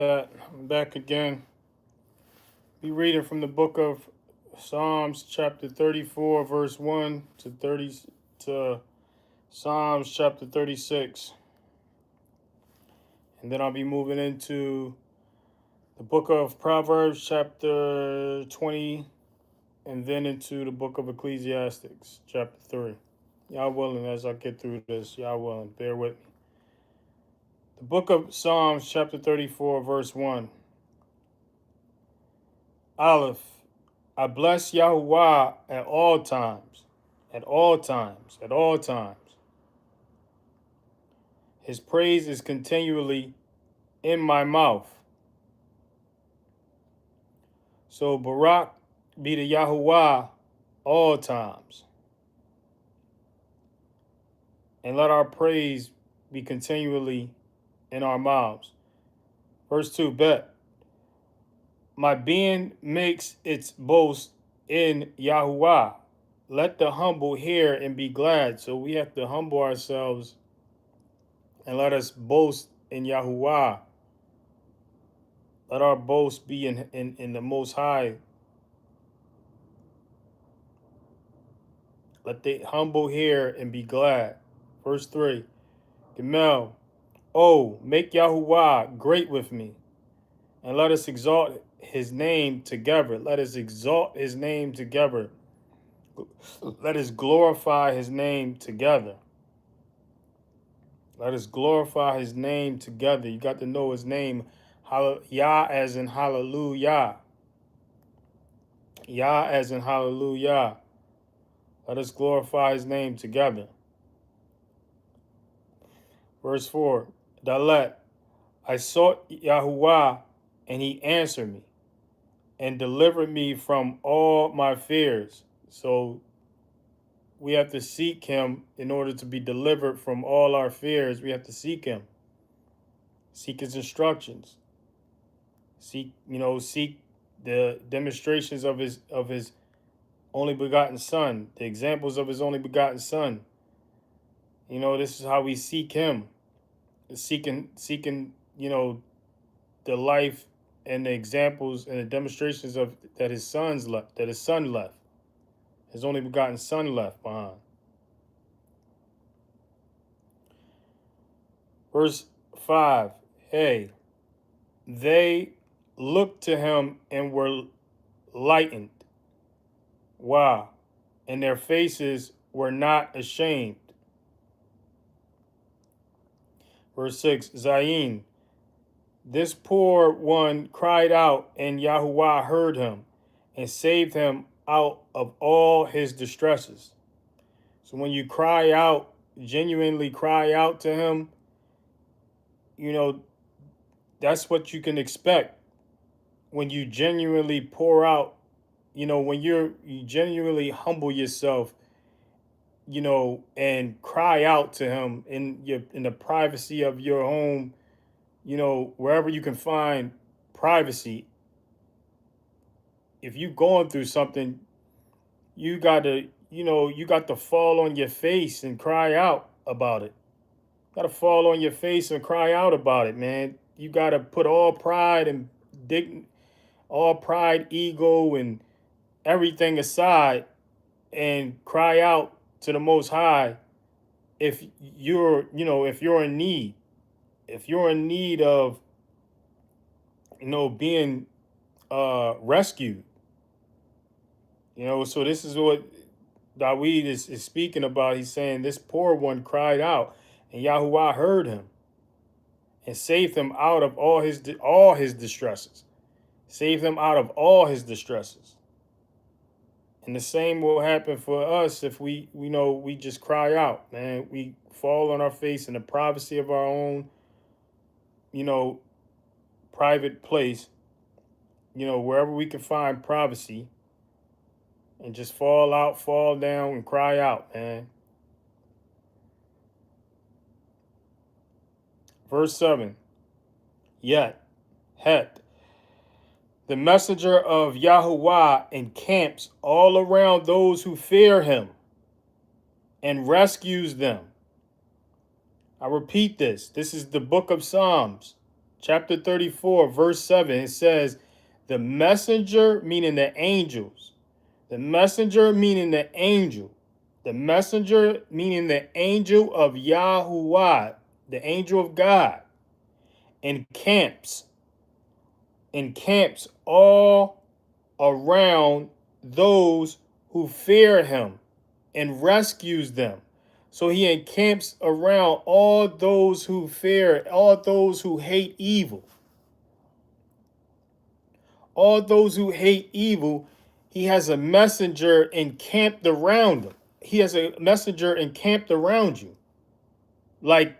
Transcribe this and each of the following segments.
I'm back again. Be reading from the book of Psalms, chapter 34, verse 1 to 30 to Psalms chapter 36. And then I'll be moving into the book of Proverbs chapter 20 and then into the book of Ecclesiastes chapter 3. Y'all willing as I get through this. Y'all willing. Bear with me. The book of Psalms chapter 34, verse 1. Aleph. I bless Yahuwah at all times, at all times, at all times. His praise is continually in my mouth. So Barak be to Yahuwah all times. And let our praise be continually in our mouths. Verse 2, bet. My being makes its boast in Yahuwah. Let the humble hear and be glad. So we have to humble ourselves and let us boast in Yahuwah. Let our boast be in the Most High. Let the humble hear and be glad. Verse 3. Gemel. Oh, make Yahuwah great with me, and let us exalt his name together. Let us exalt his name together. Let us glorify his name together. Let us glorify his name together. You got to know his name. Yah as in hallelujah. Yah as in hallelujah. Let us glorify his name together. Verse 4. Dalet. I sought Yahuwah, and he answered me and delivered me from all my fears. So we have to seek him in order to be delivered from all our fears. We have to seek him. Seek his instructions. Seek the demonstrations of his only begotten son, the examples of his only begotten son. This is how we seek him. Seeking, the life and the examples and the demonstrations of that his son left, his only begotten son left behind. Verse 5. Hey, they looked to him and were lightened. Wow. And their faces were not ashamed. Verse 6. Zayin. This poor one cried out, and Yahuwah heard him and saved him out of all his distresses. So when you cry out, genuinely cry out to him, that's what you can expect when you genuinely pour out, when you genuinely humble yourself, and cry out to him in the privacy of your home, wherever you can find privacy. If you're going through something, you got to fall on your face and cry out about it. Got to fall on your face and cry out about it, man. You got to put all pride and ego, and everything aside, and cry out to the Most High. If you're in need, of, being rescued, so this is what Dawid is speaking about. He's saying this poor one cried out, and Yahuwah heard him and saved him out of all his distresses. Saved him out of all his distresses. And the same will happen for us if we just cry out, man. We fall on our face in the privacy of our own, private place, wherever we can find privacy, and just fall down and cry out, man. Verse 7. Yet, Het, the messenger of Yahuwah encamps all around those who fear him and rescues them. I repeat this. This is the book of Psalms, chapter 34, verse 7, it says, the messenger, meaning the angels, the messenger, meaning the angel, the messenger, meaning the angel of Yahuwah, the angel of God, encamps, encamps all around those who fear him and rescues them. So he encamps around all those who fear, all those who hate evil. All those who hate evil, he has a messenger encamped around them. He has a messenger encamped around you. Like,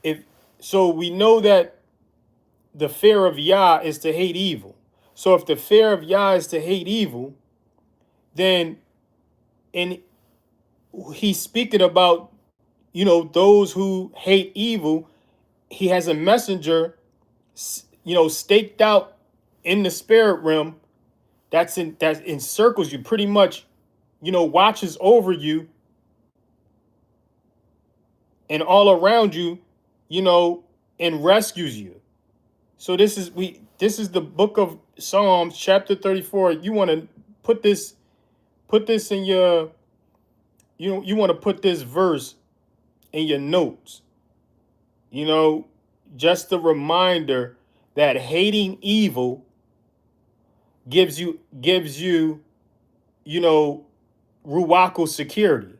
if so, we know that the fear of Yah is to hate evil. So if the fear of Yah is to hate evil, then and he's speaking about, those who hate evil, he has a messenger, staked out in the spirit realm that encircles you, pretty much, watches over you and all around you, and rescues you. So this is the book of Psalms, chapter 34. You want to put this in your, you want to put this verse in your notes. Just a reminder that hating evil gives you, ruwaku security.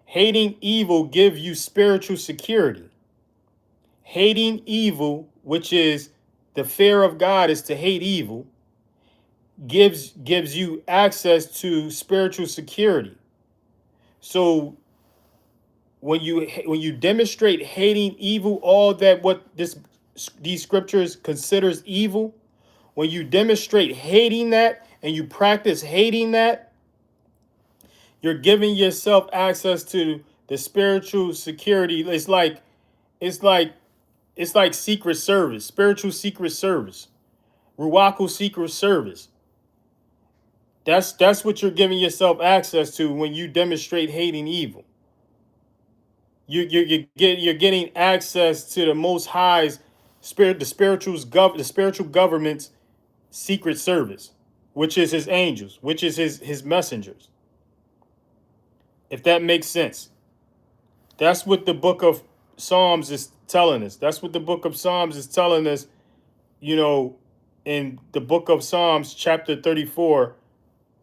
Hating evil gives you spiritual security. Hating evil, which is the fear of God, is to hate evil, gives you access to spiritual security. So when you demonstrate hating evil, all that what these scriptures considers evil, when you demonstrate hating that and you practice hating that, you're giving yourself access to the spiritual security. It's like secret service, spiritual secret service, Ruwaku secret service. That's what you're giving yourself access to when you demonstrate hating evil. You're getting access to the Most High's spirit, the spiritual government's secret service, which is his angels, which is his messengers. If that makes sense, that's what the book of Psalms is telling us. That's what the book of Psalms is telling us. In the book of Psalms, chapter 34,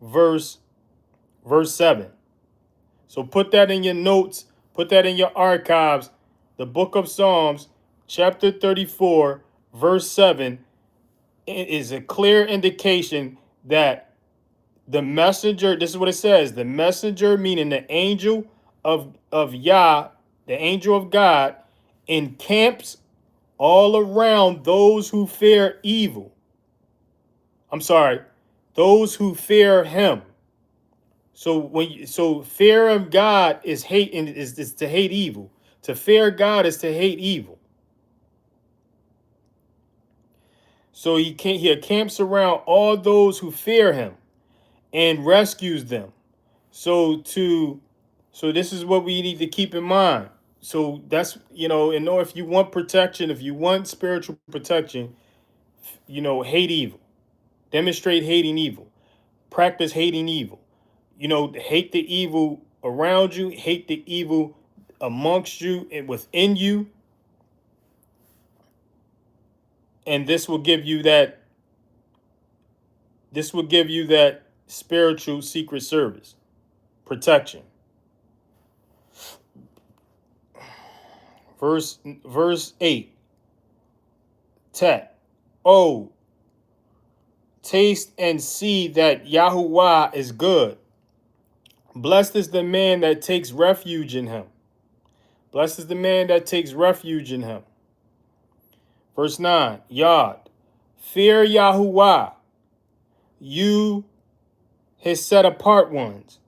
verse 7. So put that in your notes, put that in your archives. The book of Psalms, chapter 34, verse 7, is a clear indication that the messenger, this is what it says, the messenger, meaning the angel of Yah, the angel of God, encamps all around those who fear evil. I'm sorry, those who fear him. So fear of God is hate, and is to hate evil. To fear God is to hate evil. So he encamps around all those who fear him and rescues them. So this is what we need to keep in mind. So that's, if you want protection, if you want spiritual protection, hate evil. Demonstrate hating evil. Practice hating evil. Hate the evil around you, hate the evil amongst you and within you. And this will give you that spiritual secret service protection. Verse 8. Tet. Oh, taste and see that Yahuwah is good. Blessed is the man that takes refuge in him. Blessed is the man that takes refuge in him. Verse 9. Yod. Fear Yahuwah, you his set apart ones,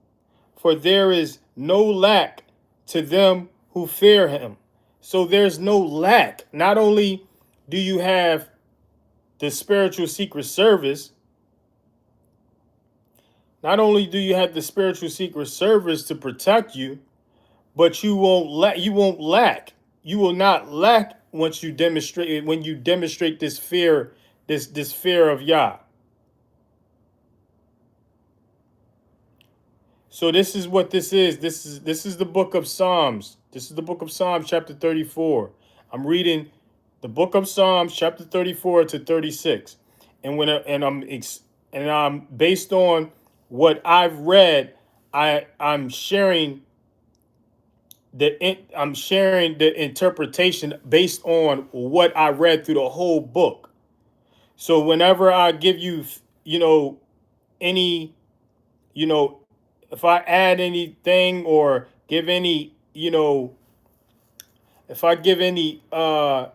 for there is no lack to them who fear him. So there's no lack. Not only do you have the spiritual secret service, not only do you have the spiritual secret service to protect you, but you won't lack. You will not lack once you demonstrate when you demonstrate this fear, this fear of Yah. So this is what this is. This is the book of Psalms. This is the book of Psalms, chapter 34. I'm reading the book of Psalms, chapter 34 to 36, and I'm based on what I've read. I'm sharing the interpretation based on what I read through the whole book. So whenever I give you, any, you know, if I add anything or give any, if I give any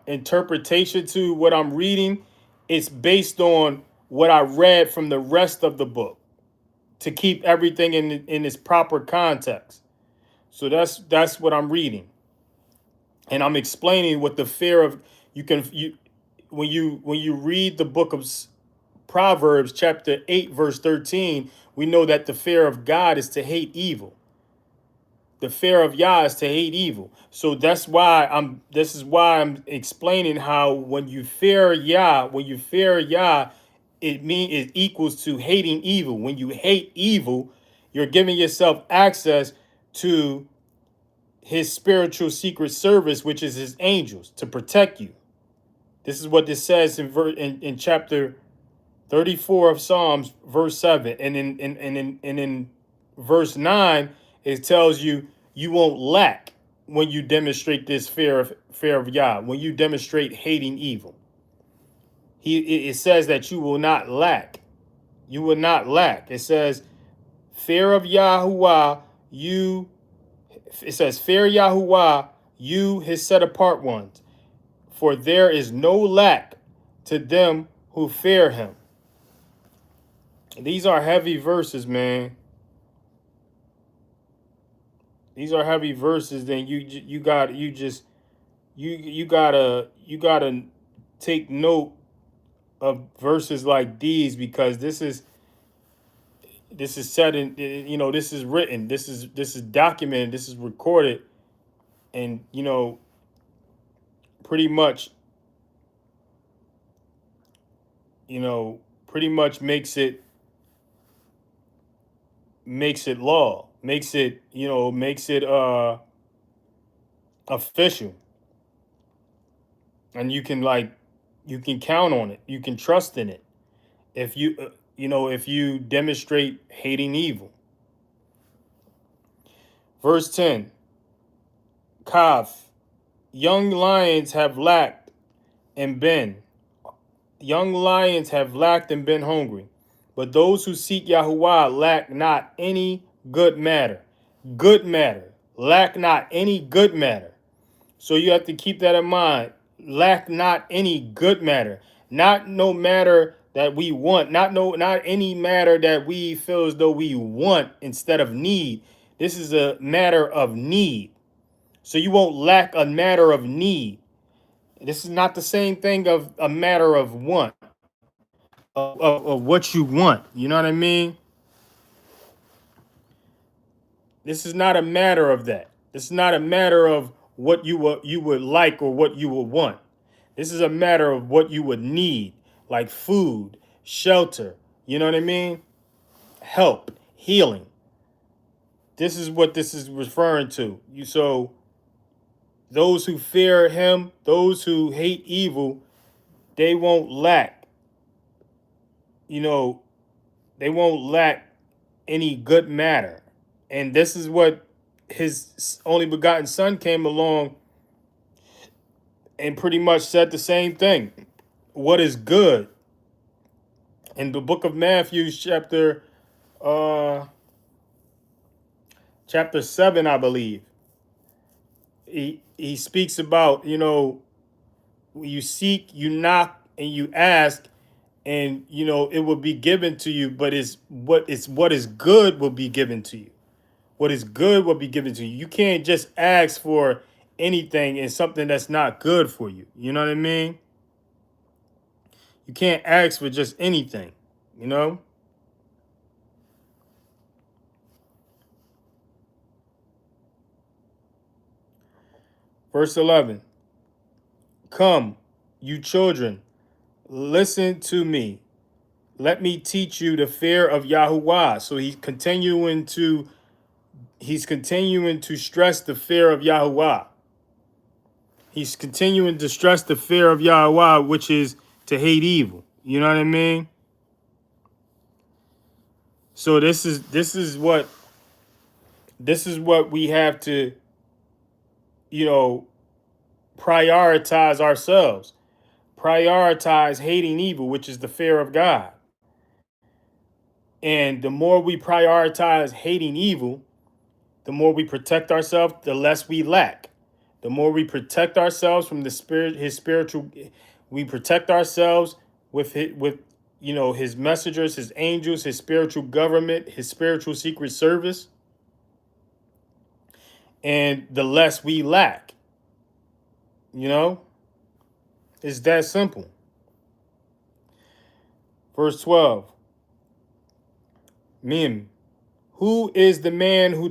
interpretation to what I'm reading, it's based on what I read from the rest of the book to keep everything in its proper context. So that's what I'm reading, and I'm explaining what the fear of you when you read the book of Proverbs chapter 8 verse 13, we know that the fear of God is to hate evil. The fear of Yah is to hate evil. So this is why I'm explaining how when you fear Yah, it equals to hating evil. When you hate evil, you're giving yourself access to his spiritual secret service, which is his angels, to protect you. This is what this says in chapter 34 of Psalms, verse 7. And in verse 9, it tells you you won't lack when you demonstrate this fear of Yah, when you demonstrate hating evil. It says that you will not lack. You will not lack. It says, fear of Yahuwah, fear Yahuwah, you his set apart ones, for there is no lack to them who fear him. These are heavy verses, man. These are heavy verses. Then you gotta take note of verses like these, because this is said in, this is written, this is documented, this is recorded, and pretty much pretty much makes it law, makes it official, and you can count on it, you can trust in it, if you demonstrate hating evil. Verse 10, Kaf, young lions have lacked and been hungry, but those who seek Yahuwah lack not any good matter. Good matter. Lack not any good matter. So you have to keep that in mind. Lack not any good matter. Not no matter that we want. Not any matter that we feel as though we want instead of need. This is a matter of need. So you won't lack a matter of need. This is not the same thing of a matter of want, of what you want. You know what I mean? This is not a matter of that. This is not a matter of what you would like or what you would want. This is a matter of what you would need, like food, shelter. You know what I mean? Help, healing. This is what this is referring to. So those who fear him, those who hate evil, they won't lack. You know, they won't lack any good matter. And this is what his only begotten son came along and pretty much said the same thing. What is good? In the book of Matthew, uh chapter 7, I believe, he speaks about, you seek, you knock, and you ask, and it will be given to you, but what is good will be given to you. What is good will be given to you. You can't just ask for anything and something that's not good for you. You know what I mean? You can't ask for just anything, you know? Verse 11. Come, you children, listen to me. Let me teach you the fear of Yahuwah. So he's continuing to stress the fear of Yahuwah. He's continuing to stress the fear of Yahuwah, which is to hate evil. You know what I mean? So this is what we have to, you know, prioritize ourselves. Prioritize hating evil, which is the fear of God. And the more we prioritize hating evil, the more we protect ourselves, the less we lack. The more we protect ourselves from his spiritual, we protect ourselves with his messengers, his angels, his spiritual government, his spiritual secret service, and the less we lack. You know, it's that simple. Verse 12. Mim, who is the man who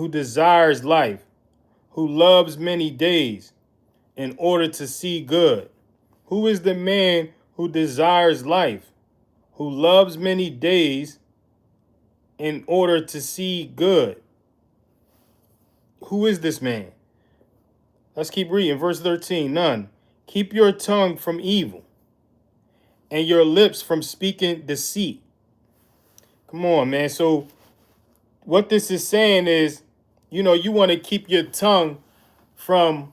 desires life, who loves many days in order to see good? Who is the man who desires life, who loves many days in order to see good? Who is this man? Let's keep reading. Verse 13. None. Keep your tongue from evil and your lips from speaking deceit. Come on, man. So what this is saying is, you want to keep your tongue from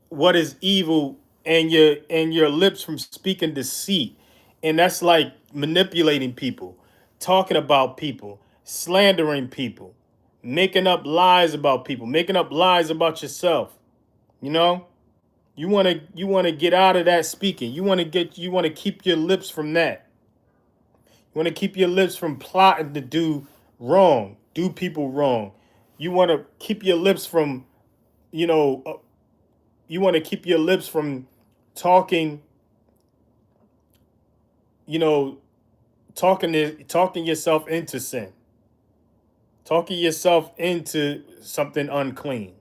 what is evil and your lips from speaking deceit. And that's like manipulating people, talking about people, slandering people, making up lies about people, making up lies about yourself. You know? You want to get out of that speaking. You want to keep your lips from that. You want to keep your lips from plotting to do wrong, do people wrong. You want to keep your lips from, you want to keep your lips from talking, you know, talking yourself into sin, talking yourself into something unclean,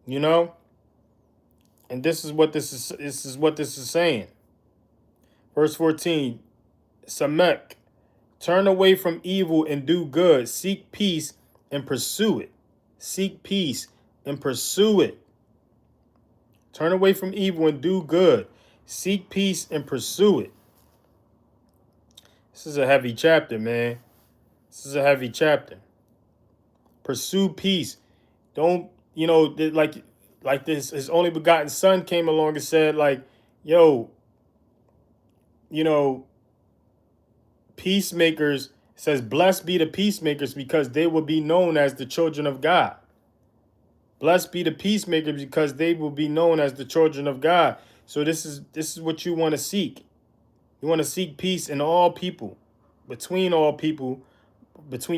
you know? And this is what this is saying. Verse 14, Samek, turn away from evil and do good. Seek peace and pursue it. Seek peace and pursue it. Turn away from evil and do good. Seek peace and pursue it. This is a heavy chapter, man. This is a heavy chapter. Pursue peace. Don't, like this, his only begotten son came along and said, like, yo, peacemakers, says, blessed be the peacemakers because they will be known as the children of God. Blessed be the peacemakers because they will be known as the children of God. So this is what you want to seek. You want to seek peace in all people, between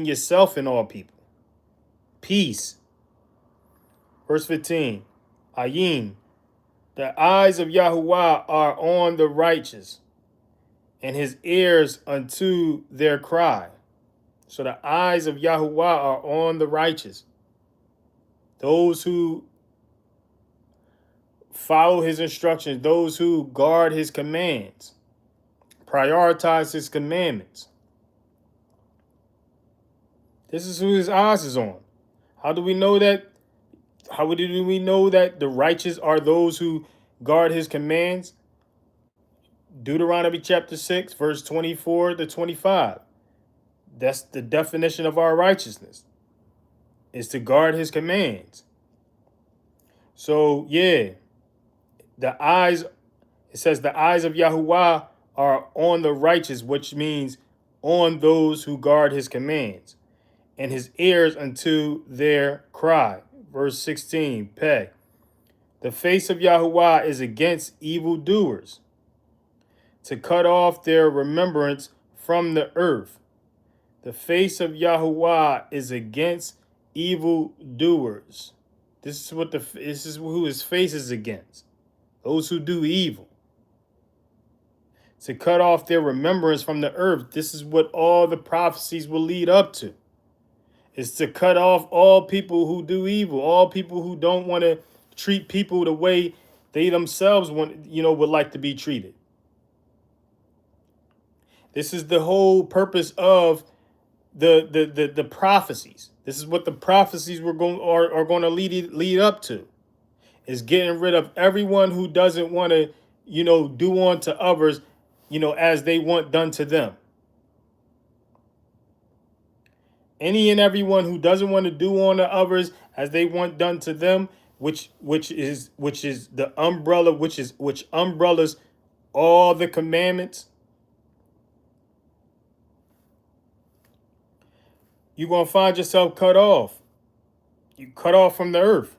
yourself and all people. Peace. Verse 15. Ayin, the eyes of Yahuwah are on the righteous, and his ears unto their cry. So the eyes of Yahuwah are on the righteous. Those who follow his instructions, those who guard his commands, prioritize his commandments. This is who his eyes is on. How do we know that? How do we know that the righteous are those who guard his commands? Deuteronomy chapter 6, verse 24 to 25. That's the definition of our righteousness, is to guard his commands. So, yeah, it says the eyes of Yahuwah are on the righteous, which means on those who guard his commands, and his ears unto their cry. Verse 16, Peh. The face of Yahuwah is against evildoers, to cut off their remembrance from the earth. The face of Yahuwah is against evildoers. This is who his face is against. Those who do evil. To cut off their remembrance from the earth. This is what all the prophecies will lead up to. Is to cut off all people who do evil, all people who don't want to treat people the way they themselves would like to be treated. This is the whole purpose of the prophecies. This is what the prophecies are going to lead up to, is getting rid of everyone who doesn't want to, do unto others, as they want done to them. Any and everyone who doesn't want to do unto others as they want done to them, which is the umbrella, which umbrellas all the commandments, you're gonna find yourself cut off. You cut off from the earth.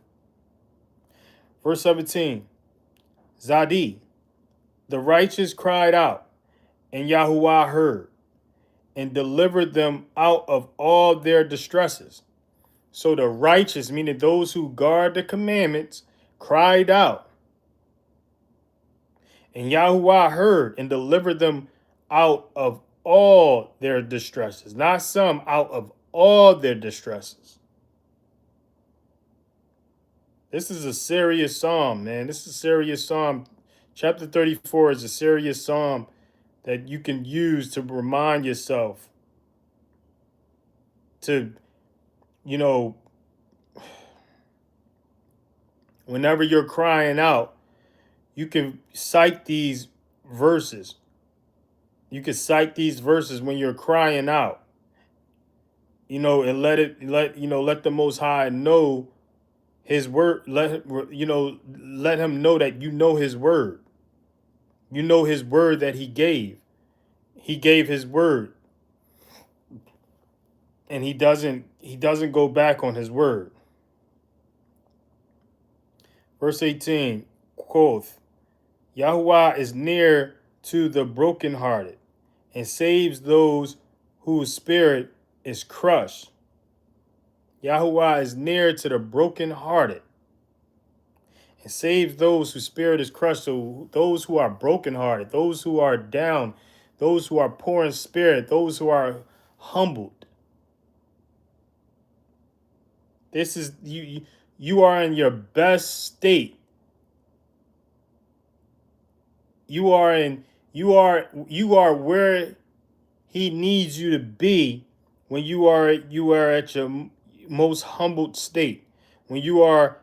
Verse 17. Zadi, the righteous cried out, and Yahuwah heard, and delivered them out of all their distresses. So the righteous, meaning those who guard the commandments, cried out, and Yahuwah heard and delivered them out of all their distresses. Not some, out of all their distresses. This is a serious psalm, man. This is a serious psalm. Chapter 34 is a serious psalm that you can use to remind yourself to, whenever you're crying out, you can cite these verses. You can cite these verses when you're crying out, and let the Most High know his word. Let him know that you know his word. You know his word that he gave. He gave his word. And he doesn't go back on his word. Verse 18, quoth, Yahuwah is near to the brokenhearted and saves those whose spirit is crushed. Yahuwah is near to the brokenhearted and saves those whose spirit is crushed. So those who are brokenhearted, those who are down, those who are poor in spirit, those who are humbled. This is you are in your best state. You are where he needs you to be when you are at your most humbled state. When you are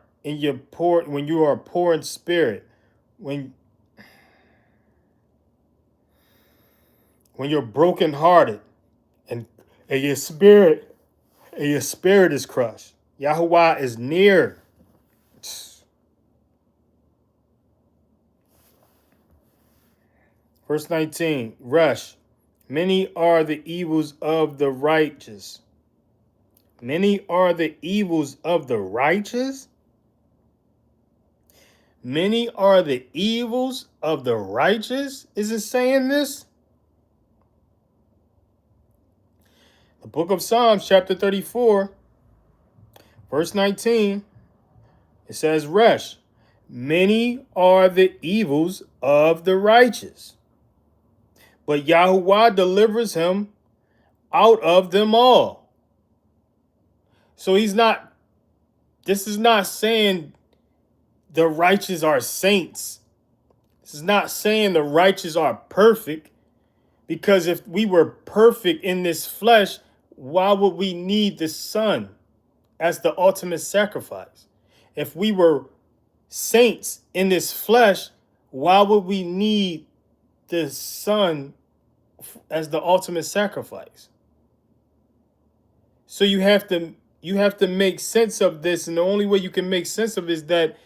poor in spirit, when you're brokenhearted and your spirit is crushed. Yahuwah is near. Verse 19, Resh, many are the evils of the righteous. Many are the evils of the righteous? Many are the evils of the righteous? Is it saying this? The book of Psalms, chapter 34, verse 19, it says, Resh, many are the evils of the righteous, but Yahuwah delivers him out of them all. So this is not saying the righteous are saints. This is not saying the righteous are perfect, because if we were perfect in this flesh, why would we need the Son as the ultimate sacrifice? If we were saints in this flesh, why would we need the Son as the ultimate sacrifice? So you have to make sense of this, and the only way you can make sense of it is that,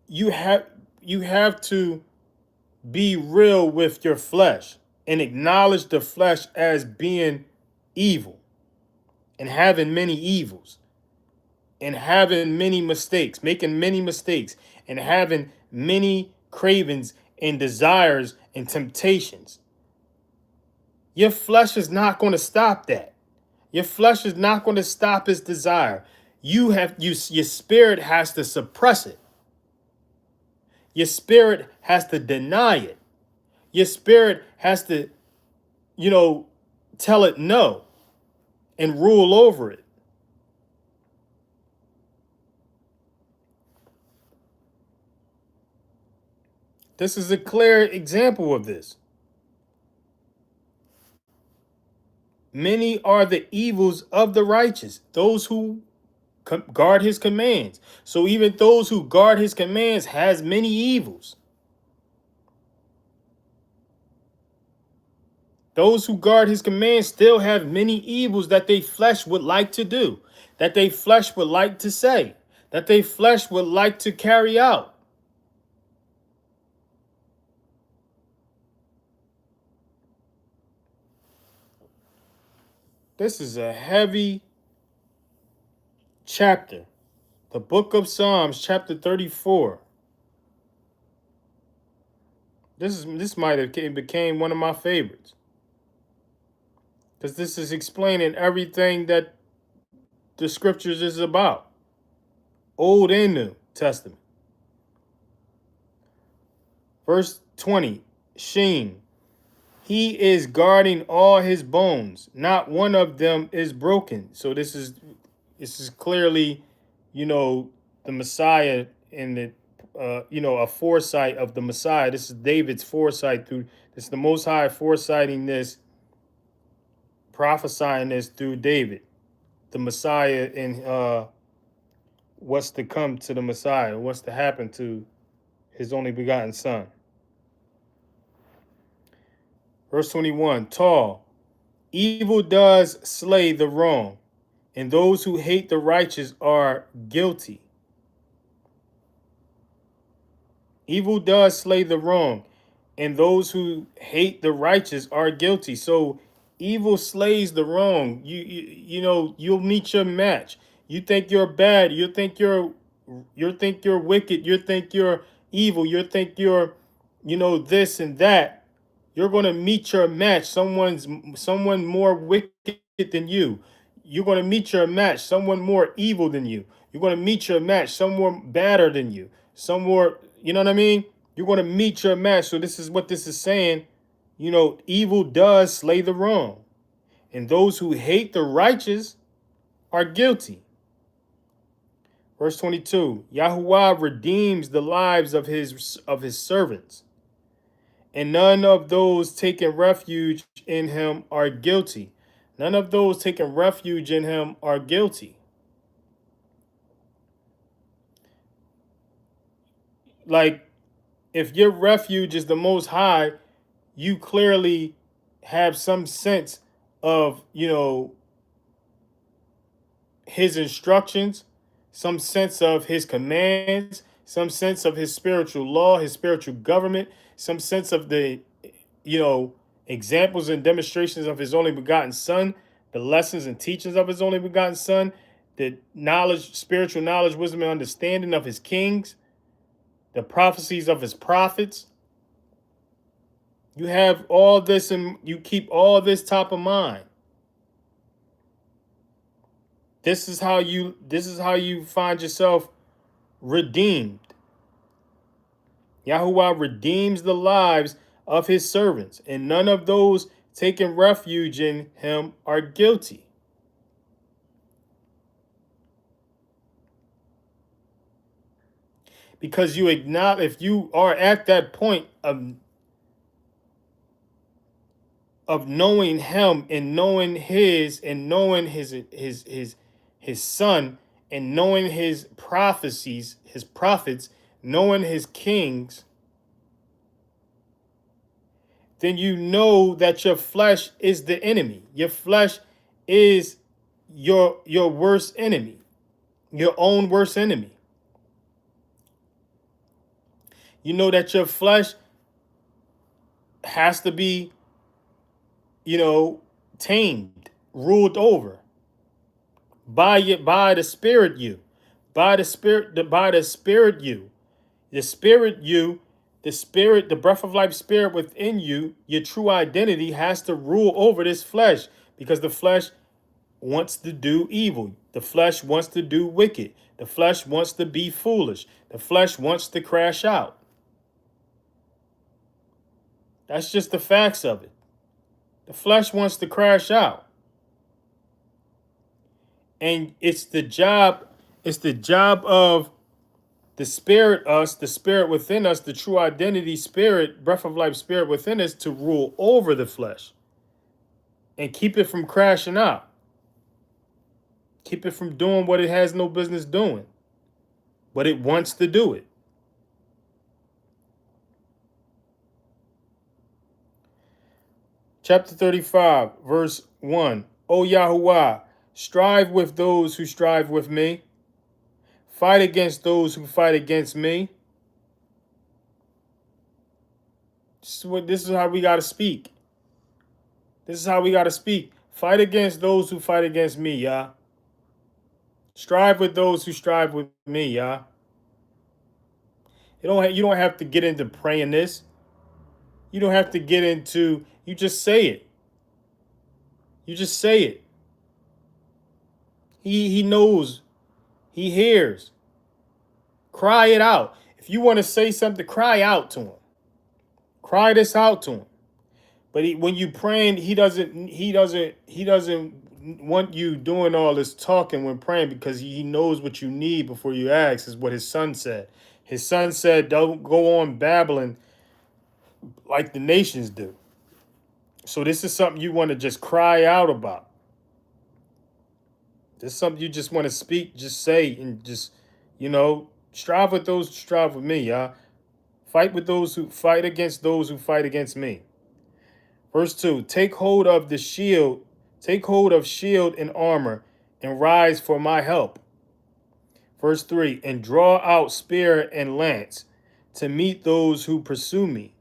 you have to be real with your flesh and acknowledge the flesh as being evil and having many evils and having many mistakes, making many mistakes, and having many cravings and desires and temptations. Your flesh is not going to stop that. Your flesh is not going to stop its desire. Your spirit has to suppress it. Your spirit has to deny it. Your spirit has to, tell it no and rule over it. This is a clear example of this. Many are the evils of the righteous, those who guard his commands. So even those who guard his commands has many evils. Those who guard his commands still have many evils that they flesh would like to do, that they flesh would like to say, that they flesh would like to carry out. This is a heavy chapter. The book of Psalms, chapter 34. This might have became one of my favorites. Because this is explaining everything that the scriptures is about. Old and New Testament. Verse 20. Sheen. He is guarding all his bones. Not one of them is broken. So this is clearly, the Messiah and the a foresight of the Messiah. This is David's foresight through this is the Most High foresighting this, prophesying this through David, the Messiah, and what's to come to the Messiah, what's to happen to his only begotten son. Verse 21, tall, evil does slay the wrong, and those who hate the righteous are guilty. Evil does slay the wrong, and those who hate the righteous are guilty. So evil slays the wrong. You'll meet your match. You think you're bad. You think you're wicked. You think you're evil. You think you're, this and that. You're gonna meet your match. Someone more wicked than you. You're gonna meet your match. Someone more evil than you. You're gonna meet your match. Someone badder than you. Some more, you know what I mean? You're gonna meet your match. So this is what this is saying. Evil does slay the wrong, and those who hate the righteous are guilty. Verse 22, Yahuwah redeems the lives of his servants, and none of those taking refuge in him are guilty. None of those taking refuge in him are guilty. Like, if your refuge is the Most High, you clearly have some sense of, his instructions, some sense of his commands, some sense of his spiritual law, his spiritual government, some sense of the, examples and demonstrations of his only begotten son, the lessons and teachings of his only begotten son, the knowledge, spiritual knowledge, wisdom, and understanding of his kings, the prophecies of his prophets. You have all this and you keep all this top of mind. This is how you find yourself redeemed. Yahuwah redeems the lives of his servants, and none of those taking refuge in him are guilty. Because you acknowledge, if you are at that point of knowing him and knowing his son, and knowing his prophecies, his prophets, knowing his kings, then you know that your flesh is the enemy. Your flesh is your worst enemy, your own worst enemy. You know that your flesh has to be, tamed, ruled over by the spirit you, the breath of life spirit within you, your true identity has to rule over this flesh, because the flesh wants to do evil. The flesh wants to do wicked. The flesh wants to be foolish. The flesh wants to crash out. That's just the facts of it. The flesh wants to crash out. And it's the job of the spirit us, the spirit within us, the true identity spirit, breath of life spirit within us to rule over the flesh and keep it from crashing out. Keep it from doing what it has no business doing, but it wants to do it. Chapter 35, verse 1. O Yahuwah, strive with those who strive with me. Fight against those who fight against me. This is how we got to speak. This is how we got to speak. Fight against those who fight against me, Yah. Strive with those who strive with me, Yah. You don't have to get into praying this. You don't have to get into, you just say it. You just say it. He knows. He hears. Cry it out. If you want to say something, cry out to him. Cry this out to him. But when you praying, he doesn't want you doing all this talking when praying, because he knows what you need before you ask, is what his son said. His son said, don't go on babbling like the nations do. So this is something you want to just cry out about. This is something you just want to speak, just say, and just, strive with those who strive with me, y'all. Fight with those who fight against those who fight against me. Verse 2, take hold of shield and armor, and rise for my help. Verse 3, and draw out spear and lance to meet those who pursue me.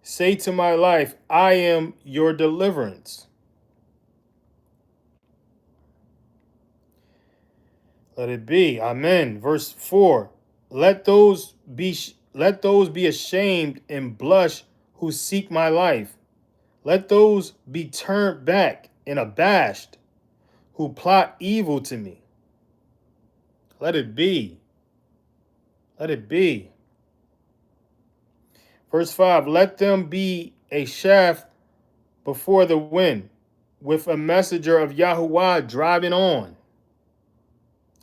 Say to my life, I am your deliverance. Let it be. Amen. Verse 4, let those be ashamed and blush who seek my life. Let those be turned back and abashed who plot evil to me. Let it be. Let it be. Verse 5, let them be a shaft before the wind, with a messenger of Yahuwah driving on.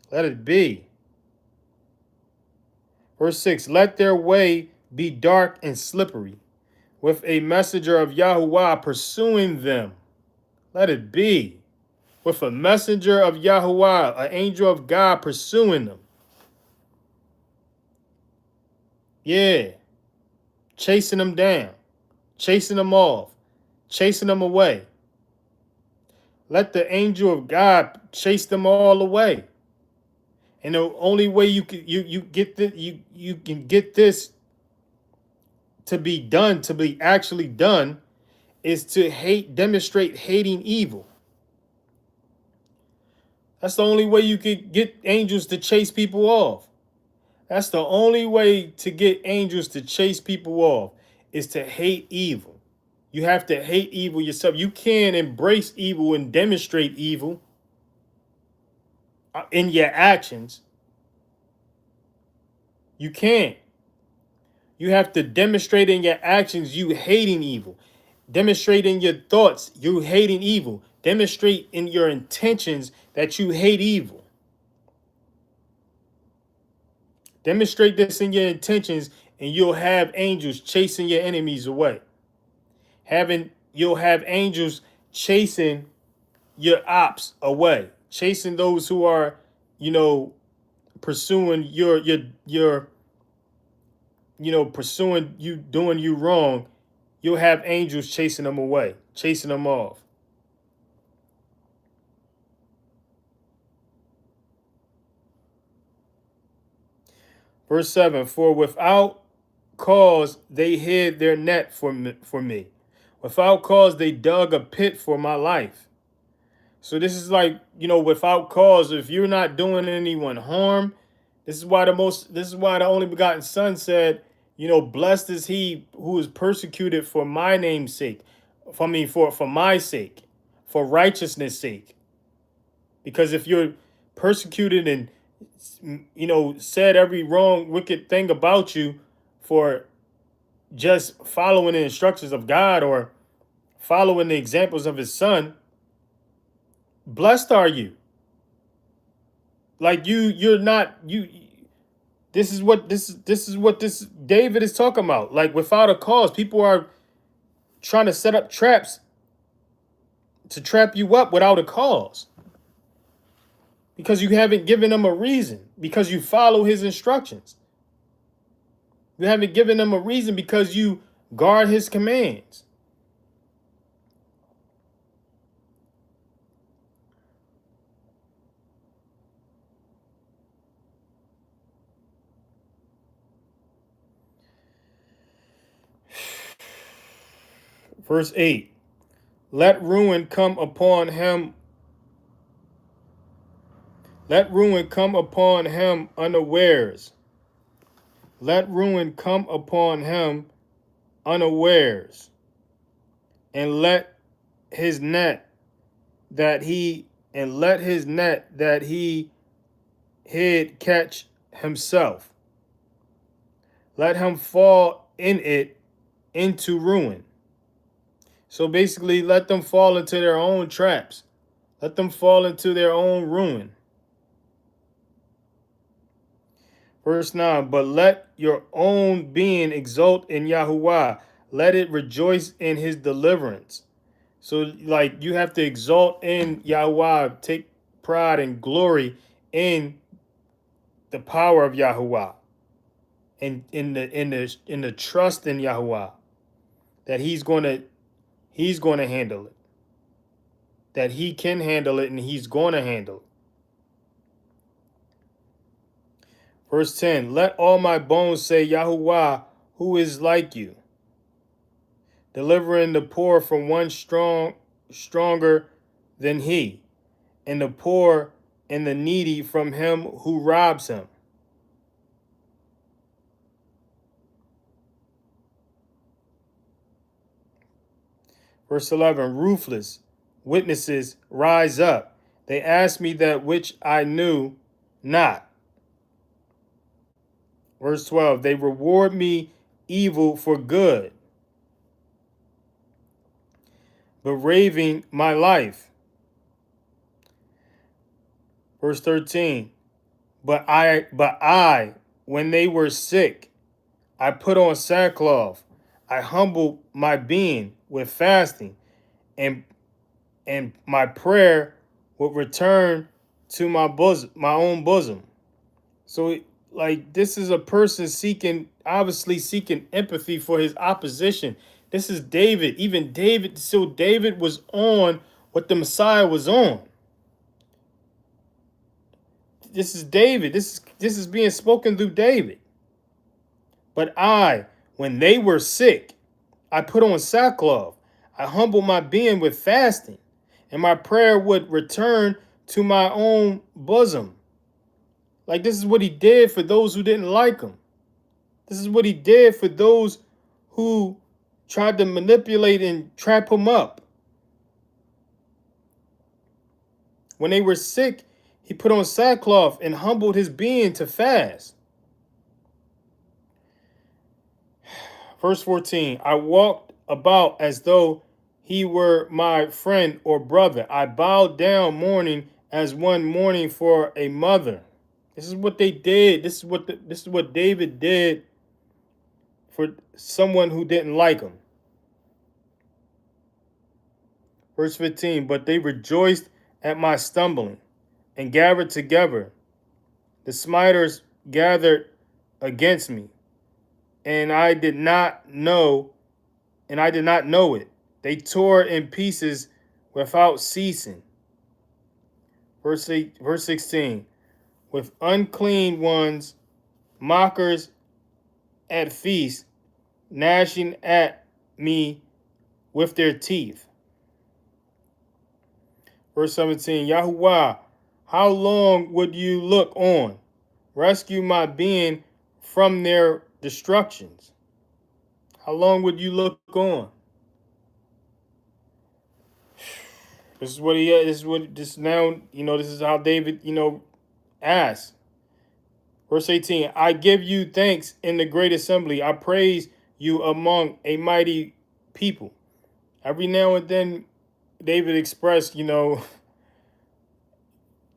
Let it be. Verse 6, let their way be dark and slippery, with a messenger of Yahuwah pursuing them. Let it be. With a messenger of Yahuwah, an angel of God pursuing them. Yeah. Chasing them down. Chasing them off. Chasing them away. Let the angel of God chase them all away. And the only way you can get this to be done, to be actually done, is to demonstrate hating evil. That's the only way you could get angels to chase people off. That's the only way to get angels to chase people off, is to hate evil. You have to hate evil yourself. You can't embrace evil and demonstrate evil in your actions. You can't. You have to demonstrate in your actions you hating evil. Demonstrate in your thoughts you hating evil. Demonstrate in your intentions that you hate evil. Demonstrate this in your intentions, and you'll have angels chasing your enemies away. You'll have angels chasing your ops away, chasing those who are, pursuing pursuing you, doing you wrong. You'll have angels chasing them away, chasing them off. Verse 7, for without cause they hid their net for me. Without cause they dug a pit for my life. So this is like, without cause, if you're not doing anyone harm, this is why the only begotten son said, blessed is he who is persecuted for my name's sake. For my sake, for righteousness' sake. Because if you're persecuted and said every wrong, wicked thing about you for just following the instructions of God or following the examples of his son, blessed are you. Like you're not. This is what this David is talking about. Like without a cause, people are trying to set up traps to trap you up without a cause because you haven't given them a reason, because you follow his instructions. You haven't given them a reason because you guard his commands. Verse 8. Let ruin come upon him. Let ruin come upon him unawares. Let ruin come upon him unawares. And his net let his net that he hid catch himself. Let him fall in it into ruin. So basically, let them fall into their own traps. Let them fall into their own ruin. Verse 9, but let your own being exult in Yahuwah. Let it rejoice in his deliverance. So, like, you have to exalt in Yahuwah, take pride and glory in the power of Yahuwah, and in the trust in Yahuwah that he's gonna handle it, that he can handle it, and he's gonna handle it. Verse 10, let all my bones say, Yahuwah, who is like you, delivering the poor from one stronger than he, and the poor and the needy from him who robs him. Verse 11, ruthless witnesses rise up. They ask me that which I knew not. Verse 12, they reward me evil for good, beraving my life. Verse 13, but I, when they were sick, I put on sackcloth. I humbled my being with fasting, and my prayer would return to my bosom, my own bosom. So, like, this is a person obviously seeking empathy for his opposition. This is David. Even David, so David was on what the Messiah was on. This is David. This is being spoken through David. But when they were sick, I put on sackcloth. I humbled my being with fasting, and my prayer would return to my own bosom. Like, this is what he did for those who didn't like him. This is what he did for those who tried to manipulate and trap him up. When they were sick, he put on sackcloth and humbled his being to fast. Verse 14, I walked about as though he were my friend or brother. I bowed down mourning as one mourning for a mother. This is what they did. This is what David did for someone who didn't like him. Verse 15, but they rejoiced at my stumbling and gathered together. The smiters gathered against me, and I did not know it. They tore in pieces without ceasing. Verse 16, with unclean ones, mockers at feast, gnashing at me with their teeth. Verse 17, Yahuwah, how long would you look on? Rescue my being from their destructions. How long would you look on? This is what he this is what this now, this is how David, asks. Verse 18, I give you thanks in the great assembly. I praise you among a mighty people. Every now and then David expressed, to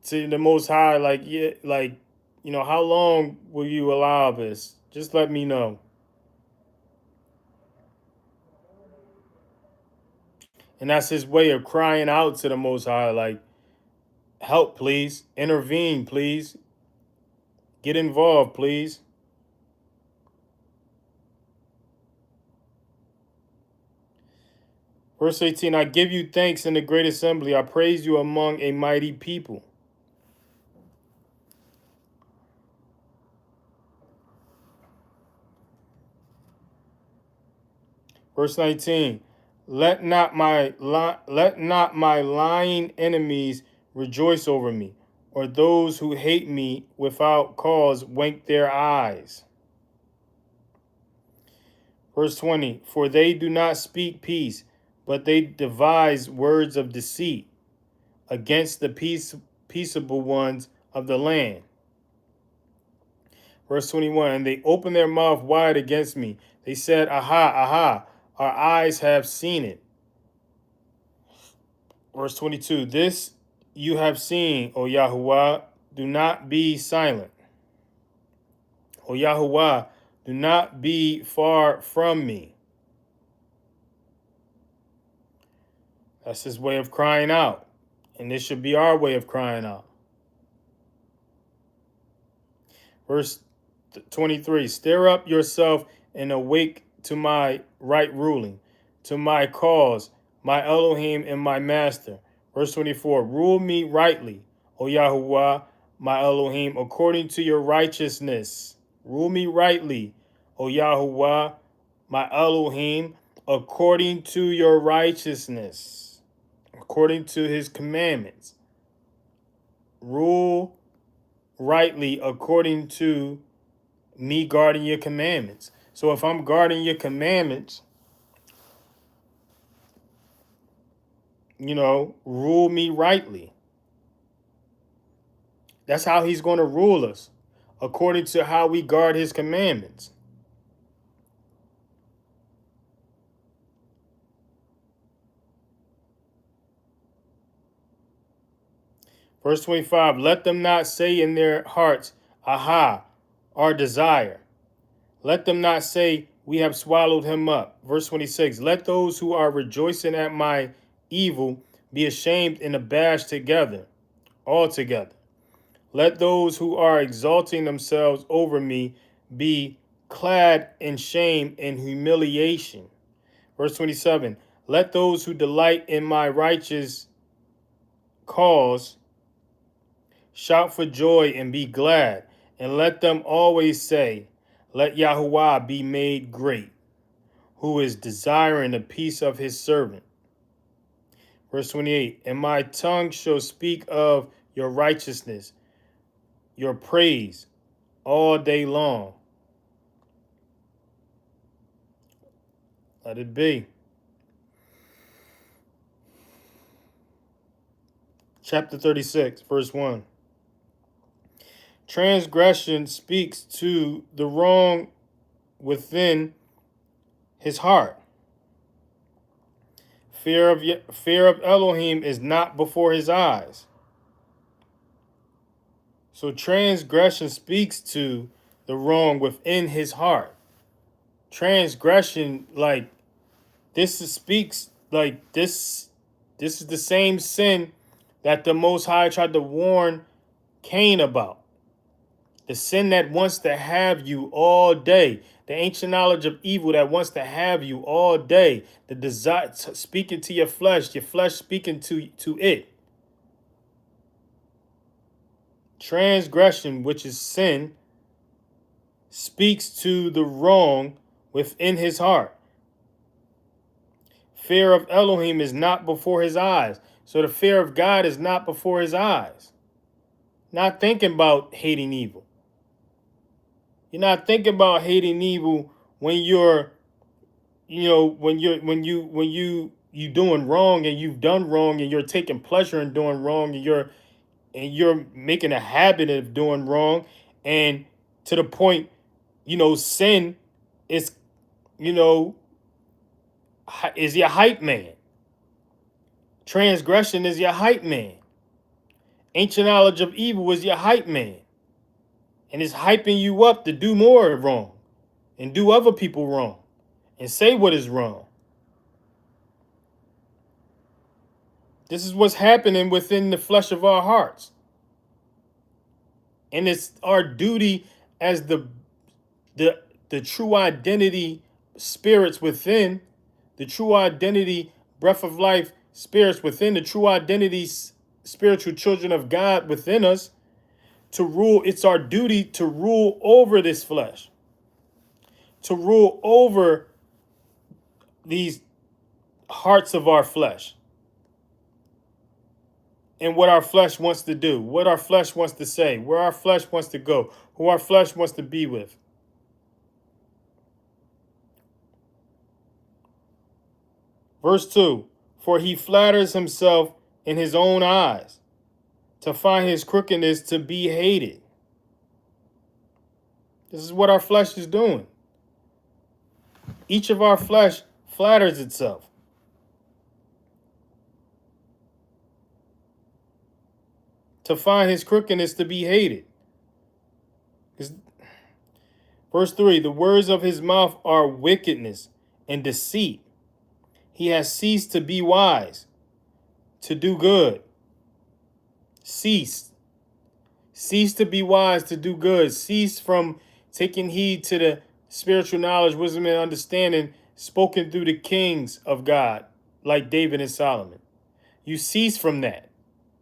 the Most High, like, yeah, like, how long will you allow this? Just let me know. And that's his way of crying out to the Most High, like, help, please. Intervene, please. Get involved, please. Verse 18, I give you thanks in the great assembly. I praise you among a mighty people. Verse 19, let not my lying enemies rejoice over me, or those who hate me without cause wink their eyes. Verse 20, for they do not speak peace, but they devise words of deceit against the peaceable ones of the land. Verse 21, and they opened their mouth wide against me. They said, aha, aha, our eyes have seen it. Verse 22, this you have seen, O Yahuwah, do not be silent. O Yahuwah, do not be far from me. That's his way of crying out. And this should be our way of crying out. Verse 23, stir up yourself and awake to my right ruling, to my cause, my Elohim and my master. Verse 24, rule me rightly, O Yahuwah, my Elohim, according to your righteousness. Rule me rightly, O Yahuwah, my Elohim, according to your righteousness, according to his commandments. Rule rightly according to me guarding your commandments. So if I'm guarding your commandments, rule me rightly. That's how he's going to rule us, according to how we guard his commandments. Verse 25, let them not say in their hearts, aha, our desire. Let them not say, we have swallowed him up. Verse 26, let those who are rejoicing at my evil be ashamed and abashed together, altogether. Let those who are exalting themselves over me be clad in shame and humiliation. Verse 27, let those who delight in my righteous cause shout for joy and be glad, and let them always say, let Yahuwah be made great, who is desiring the peace of his servant. Verse 28, and my tongue shall speak of your righteousness, your praise all day long. Let it be. Chapter 36, verse 1. Transgression speaks to the wrong within his heart. Fear of Elohim is not before his eyes. So transgression speaks to the wrong within his heart. Transgression, like, speaks like this. This is the same sin that the Most High tried to warn Cain about. The sin that wants to have you all day. The ancient knowledge of evil that wants to have you all day. The desire speaking to your flesh speaking to it. Transgression, which is sin, speaks to the wrong within his heart. Fear of Elohim is not before his eyes. So the fear of God is not before his eyes. Not thinking about hating evil. You're not thinking about hating evil when you're, when you doing wrong and you've done wrong and you're taking pleasure in doing wrong and you're making a habit of doing wrong, and to the point, sin is, is your hype man. Transgression is your hype man. Ancient knowledge of evil is your hype man. And it's hyping you up to do more wrong and do other people wrong and say what is wrong. This is what's happening within the flesh of our hearts. And it's our duty as the the true identity spirits within, the true identity breath of life spirits within, the true identity spiritual children of God within us, to rule. It's our duty to rule over this flesh, to rule over these hearts of our flesh and what our flesh wants to do, what our flesh wants to say, where our flesh wants to go, who our flesh wants to be with. Verse 2, for he flatters himself in his own eyes to find his crookedness to be hated. This is what our flesh is doing. Each of our flesh flatters itself. To find his crookedness to be hated. Verse 3, the words of his mouth are wickedness and deceit. He has ceased to be wise, to do good. Cease. Cease to be wise, to do good. Cease from taking heed to the spiritual knowledge, wisdom, and understanding spoken through the kings of God, like David and Solomon. You cease from that.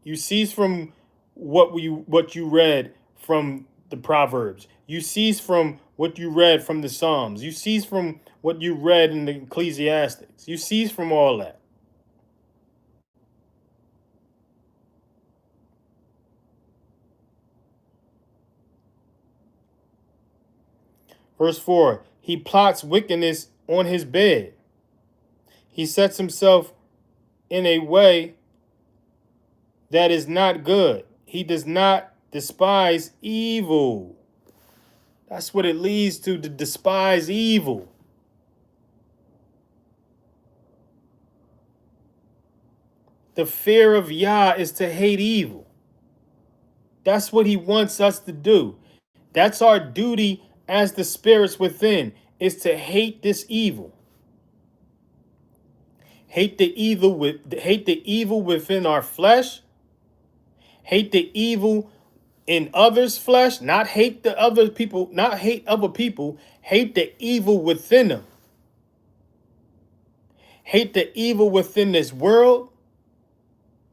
You cease from what you read from the Proverbs. You cease from what you read from the Psalms. You cease from what you read in the Ecclesiastes. You cease from all that. Verse 4, he plots wickedness on his bed. He sets himself in a way that is not good. He does not despise evil. That's what it leads to despise evil. The fear of Yah is to hate evil. That's what he wants us to do. That's our duty as the spirits within, is to hate this evil. Hate the evil within our flesh. Hate the evil in others' flesh. Not hate the other people, not hate other people. Hate the evil within them. Hate the evil within this world.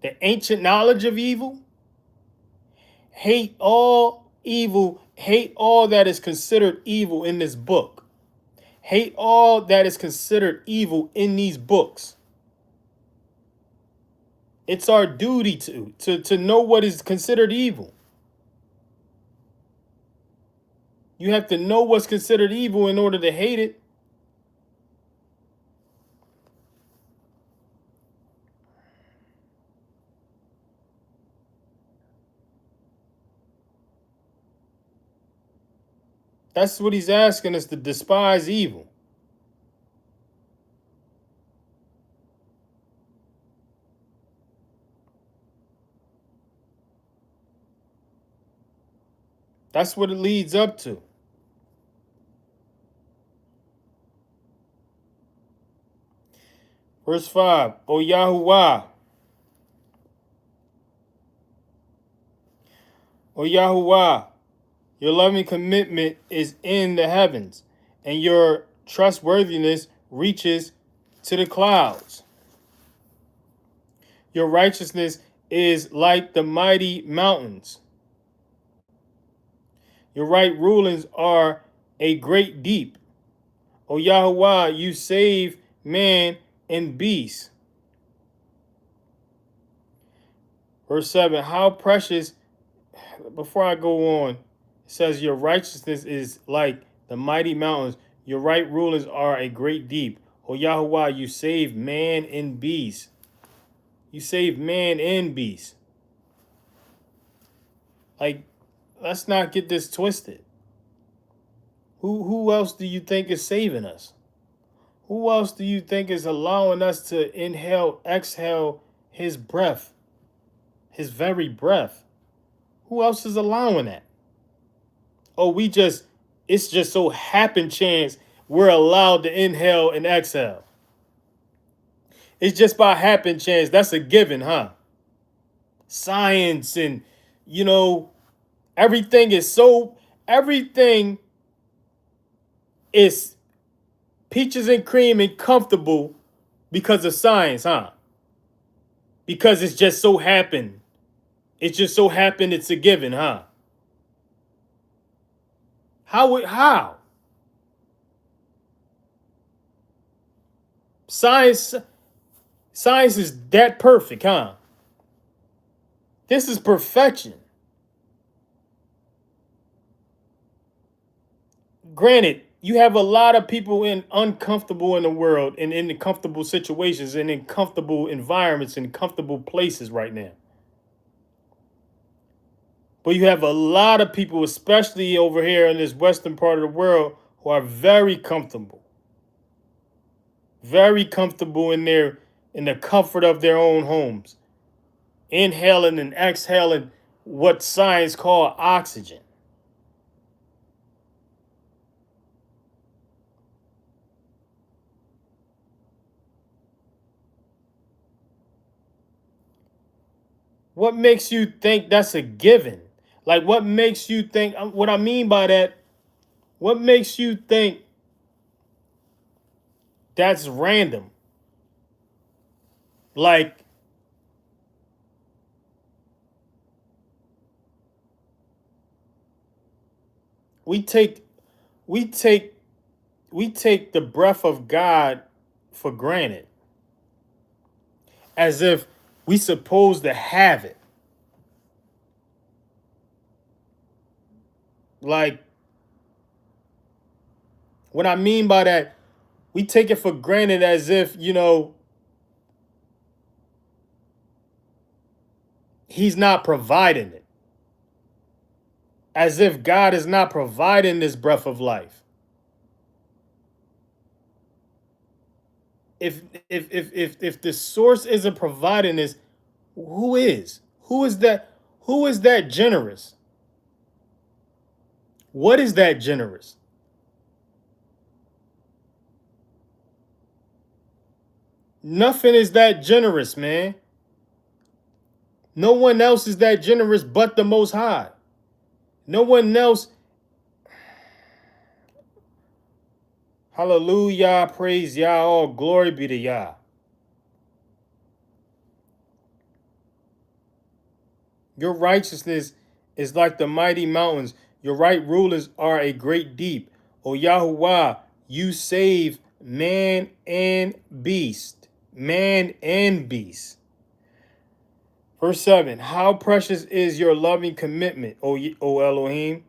The ancient knowledge of evil. Hate all evil. Hate all that is considered evil in this book. Hate all that is considered evil in these books. It's our duty to know what is considered evil. You have to know what's considered evil in order to hate it. That's what he's asking us, to despise evil. That's what it leads up to. Verse 5, O Yahuwah. O Yahuwah, your loving commitment is in the heavens, and your trustworthiness reaches to the clouds. Your righteousness is like the mighty mountains. Your right rulings are a great deep. O Yahuwah, you save man and beast. Verse 7, how precious, before I go on, it says your righteousness is like the mighty mountains. Your right rulings are a great deep. O Yahuwah, you save man and beast. You save man and beast. Like, let's not get this twisted. Who else do you think is saving us? Who else do you think is allowing us to inhale, exhale his breath, his very breath? Who else is allowing that? Oh, it's just so happen chance we're allowed to inhale and exhale. It's just by happen chance. That's a given, huh? Science and, you know, everything is so, everything is peaches and cream and comfortable because of science, huh? Because it's just so happened. It just so happened it's a given, huh? How? Science science is that perfect, huh? This is perfection. Granted, you have a lot of people in uncomfortable in the world and in comfortable situations and in comfortable environments and comfortable places right now. But you have a lot of people, especially over here in this western part of the world, who are very comfortable in the comfort of their own homes, inhaling and exhaling what science call oxygen. What makes you think that's a given? Like, what makes you think? What I mean by that, what makes you think that's random? Like, we take we take we take the breath of God for granted, as if we supposed to have it. Like, what I mean by that, we take it for granted as if, he's not providing it. As if God is not providing this breath of life. If if the source isn't providing this, who is? Who is that? Who is that generous? What is that generous? Nothing is that generous, man. No one else is that generous but the Most High. No one else. Hallelujah, praise Yah, all glory be to Yah. Your righteousness is like the mighty mountains. Your right rulers are a great deep. O Yahuwah, you save man and beast. Man and beast. Verse 7. How precious is your loving commitment, O Elohim,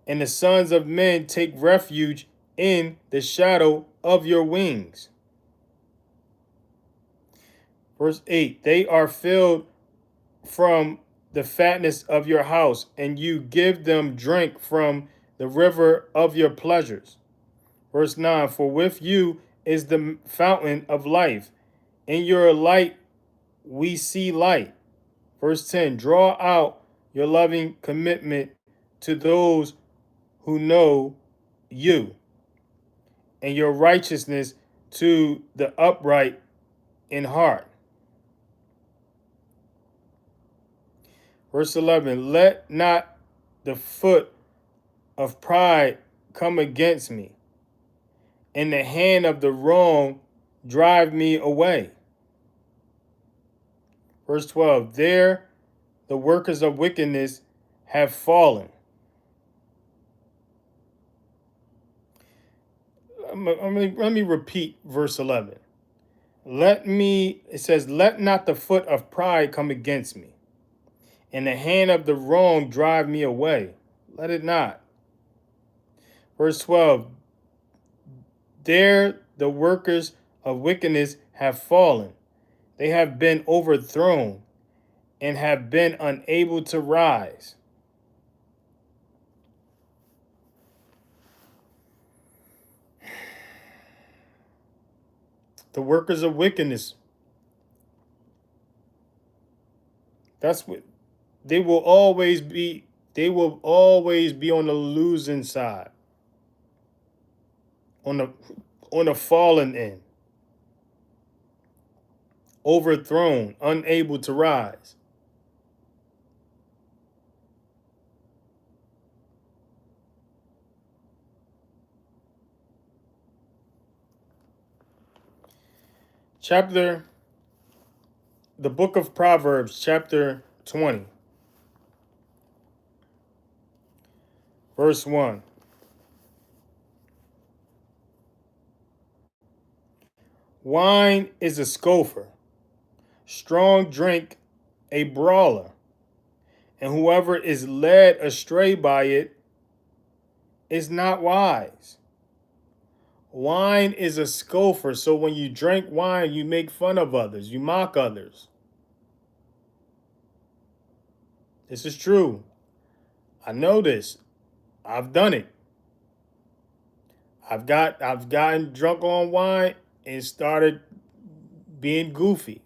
and the sons of men take refuge in the shadow of your wings. Verse 8. They are filled from the fatness of your house, and you give them drink from the river of your pleasures. Verse 9. For with you is the fountain of life. In your light we see light. Verse 10. Draw out your loving commitment to those who know you, and your righteousness to the upright in heart. Verse 11. Let not the foot of pride come against me, and the hand of the wrong drive me away. Verse 12. There the workers of wickedness have fallen. Let me repeat verse 11. It says, let not the foot of pride come against me, and the hand of the wrong drive me away. Let it not. Verse 12. There the workers of wickedness have fallen. They have been overthrown and have been unable to rise. The workers of wickedness. That's what they will always be. They will always be on the losing side, on the fallen end, overthrown, unable to rise. Chapter, the book of Proverbs, chapter 20, verse 1. Wine is a scoffer, strong drink a brawler, and whoever is led astray by it is not wise. Wine is a scoffer, so when you drink wine, you make fun of others, you mock others. This is true. I know this. I've done it. I've gotten drunk on wine and started being goofy,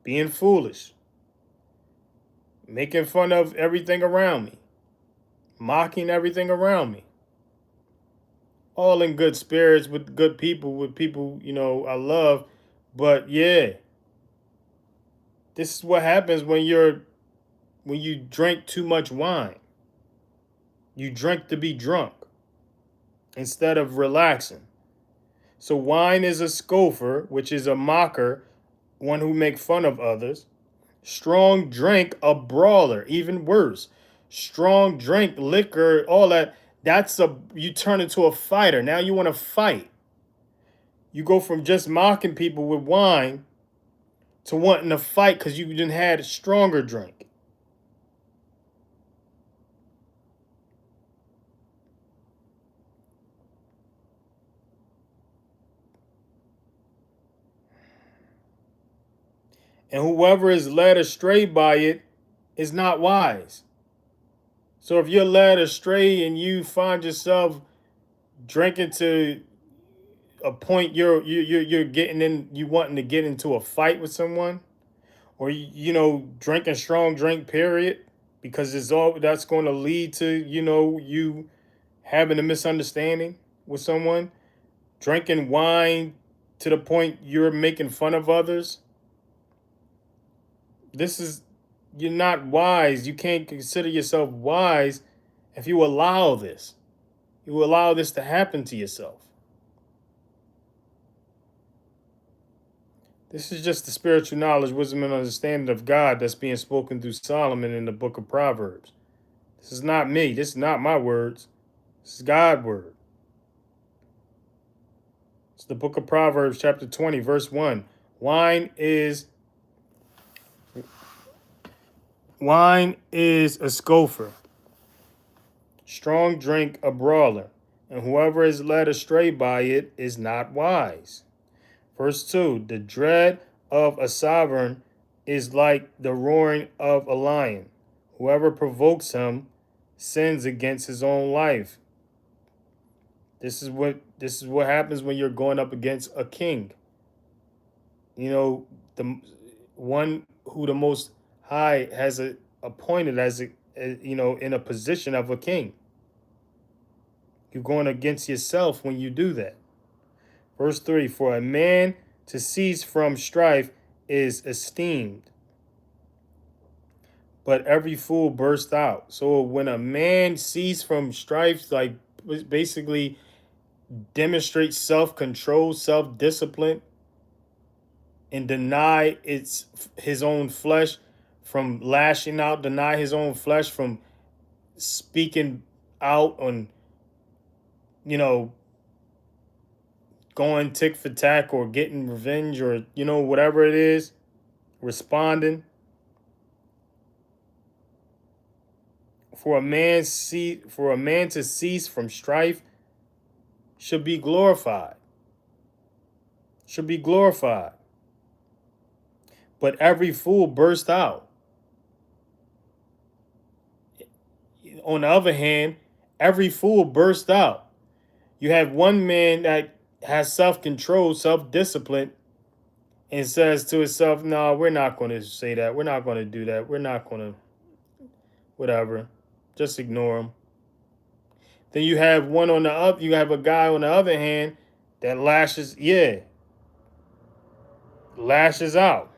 being foolish, making fun of everything around me, mocking everything around me. All in good spirits with good people, with people, I love. But yeah, this is what happens when you drink too much wine. You drink to be drunk instead of relaxing. So wine is a scoffer, which is a mocker, one who makes fun of others. Strong drink, a brawler, even worse. Strong drink, liquor, all that. You turn into a fighter. Now you want to fight. You go from just mocking people with wine to wanting to fight because you didn't had a stronger drink. And whoever is led astray by it is not wise. So if you're led astray and you find yourself drinking to a point you're getting in, you wanting to get into a fight with someone, or drinking strong drink, period, because it's all that's going to lead to you having a misunderstanding with someone, drinking wine to the point you're making fun of others. You're not wise. You can't consider yourself wise if you allow this. You allow this to happen to yourself. This is just the spiritual knowledge, wisdom, and understanding of God that's being spoken through Solomon in the book of Proverbs. This is not me. This is not my words. This is God's word. It's the book of Proverbs, chapter 20, verse 1. Wine is a scoffer, strong drink a brawler, and whoever is led astray by it is not wise. Verse 2, the dread of a sovereign is like the roaring of a lion. Whoever provokes him sins against his own life. This is what happens when you're going up against a king. The one who the Most High has appointed as in a position of a king. You're going against yourself when you do that. Verse 3, for a man to cease from strife is esteemed, but every fool bursts out. So when a man ceases from strife, like basically demonstrates self-control, self-discipline, and deny his own flesh from lashing out, deny his own flesh from speaking out on, going tick for tack or getting revenge or whatever it is, responding. For a man to cease from strife should be glorified. Should be glorified. But every fool bursts out. On the other hand, every fool bursts out. You have one man that has self-control, self-discipline, and says to itself, no, we're not going to say that. We're not going to do that. We're not going to, whatever. Just ignore them. Then you have one on the other, you have a guy on the other hand that lashes out.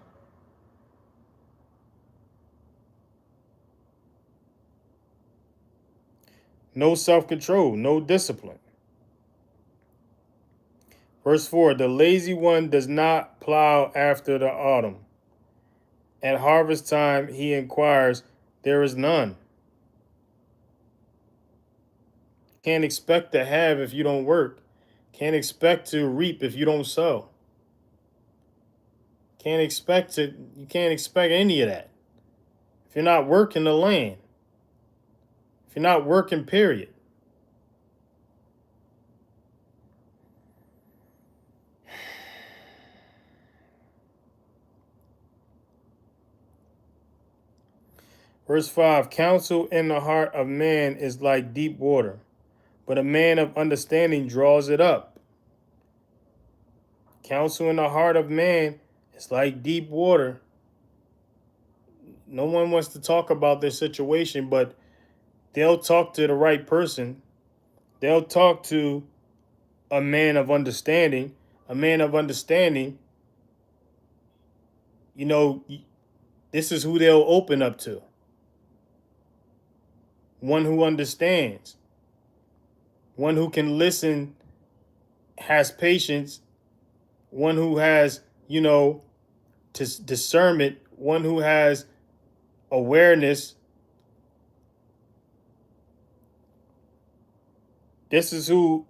No self-control, no discipline. Verse 4, the lazy one does not plow after the autumn. At harvest time, he inquires, there is none. Can't expect to have if you don't work. Can't expect to reap if you don't sow. You can't expect any of that. If you're not working the land, if you're not working, period. Verse 5, counsel in the heart of man is like deep water, but a man of understanding draws it up. Counsel in the heart of man is like deep water. No one wants to talk about their situation, but they'll talk to the right person. They'll talk to a man of understanding. A man of understanding, you know, this is who they'll open up to. One who understands, one who can listen, has patience, one who has, discernment, one who has awareness. This is who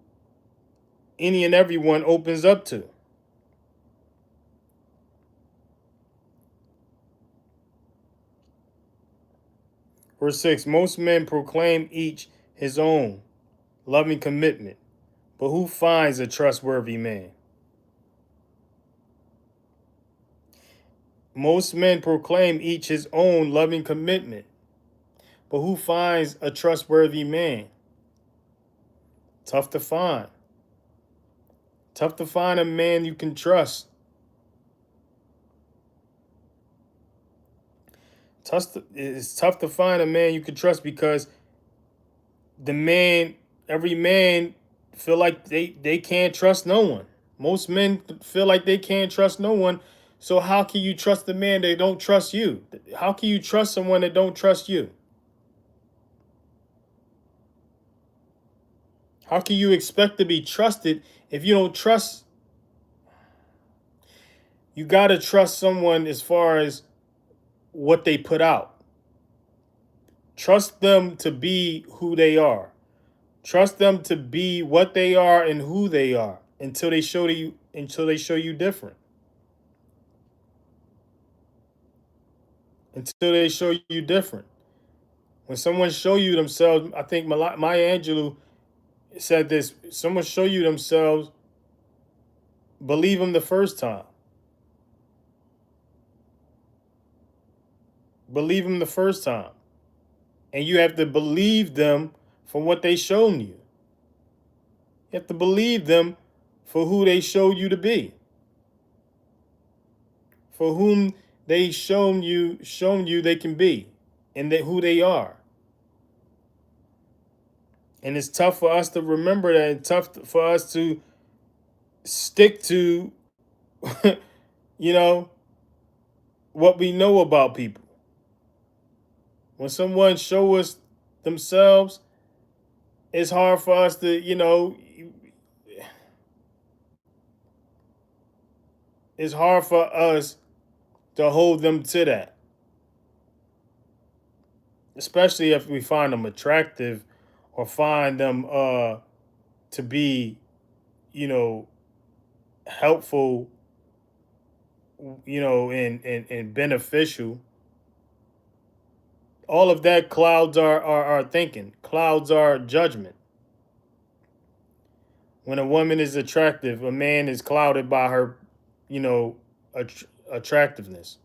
any and everyone opens up to. Verse 6, most men proclaim each his own loving commitment, but who finds a trustworthy man? Most men proclaim each his own loving commitment, but who finds a trustworthy man? Tough to find. Tough to find a man you can trust. It's tough to find a man you can trust because every man feel like they can't trust no one. Most men feel like they can't trust no one. So how can you trust a man that don't trust you? How can you trust someone that don't trust you? How can you expect to be trusted if you don't trust? You got to trust someone as far as what they put out. Trust them to be who they are. Trust them to be what they are and who they are until they show you different. Until they show you different. When someone show you themselves, I think Maya Angelou said this, someone show you themselves, believe them the first time. Believe them the first time. And you have to believe them for what they shown you. You have to believe them for who they showed you to be. For whom they shown you they can be and who they are. And it's tough for us to remember that. It's tough for us to stick to, what we know about people. When someone show us themselves, it's hard for us to, it's hard for us to hold them to that. Especially if we find them attractive or find them to be, helpful, and beneficial. All of that clouds our thinking, clouds our judgment. When a woman is attractive, a man is clouded by her, attractiveness.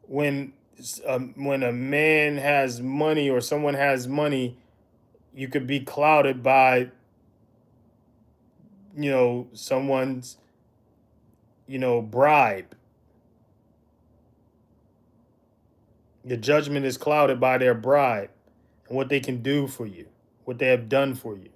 When a man has money or someone has money, you could be clouded by, someone's, bribe. The judgment is clouded by their bribe and what they can do for you, what they have done for you.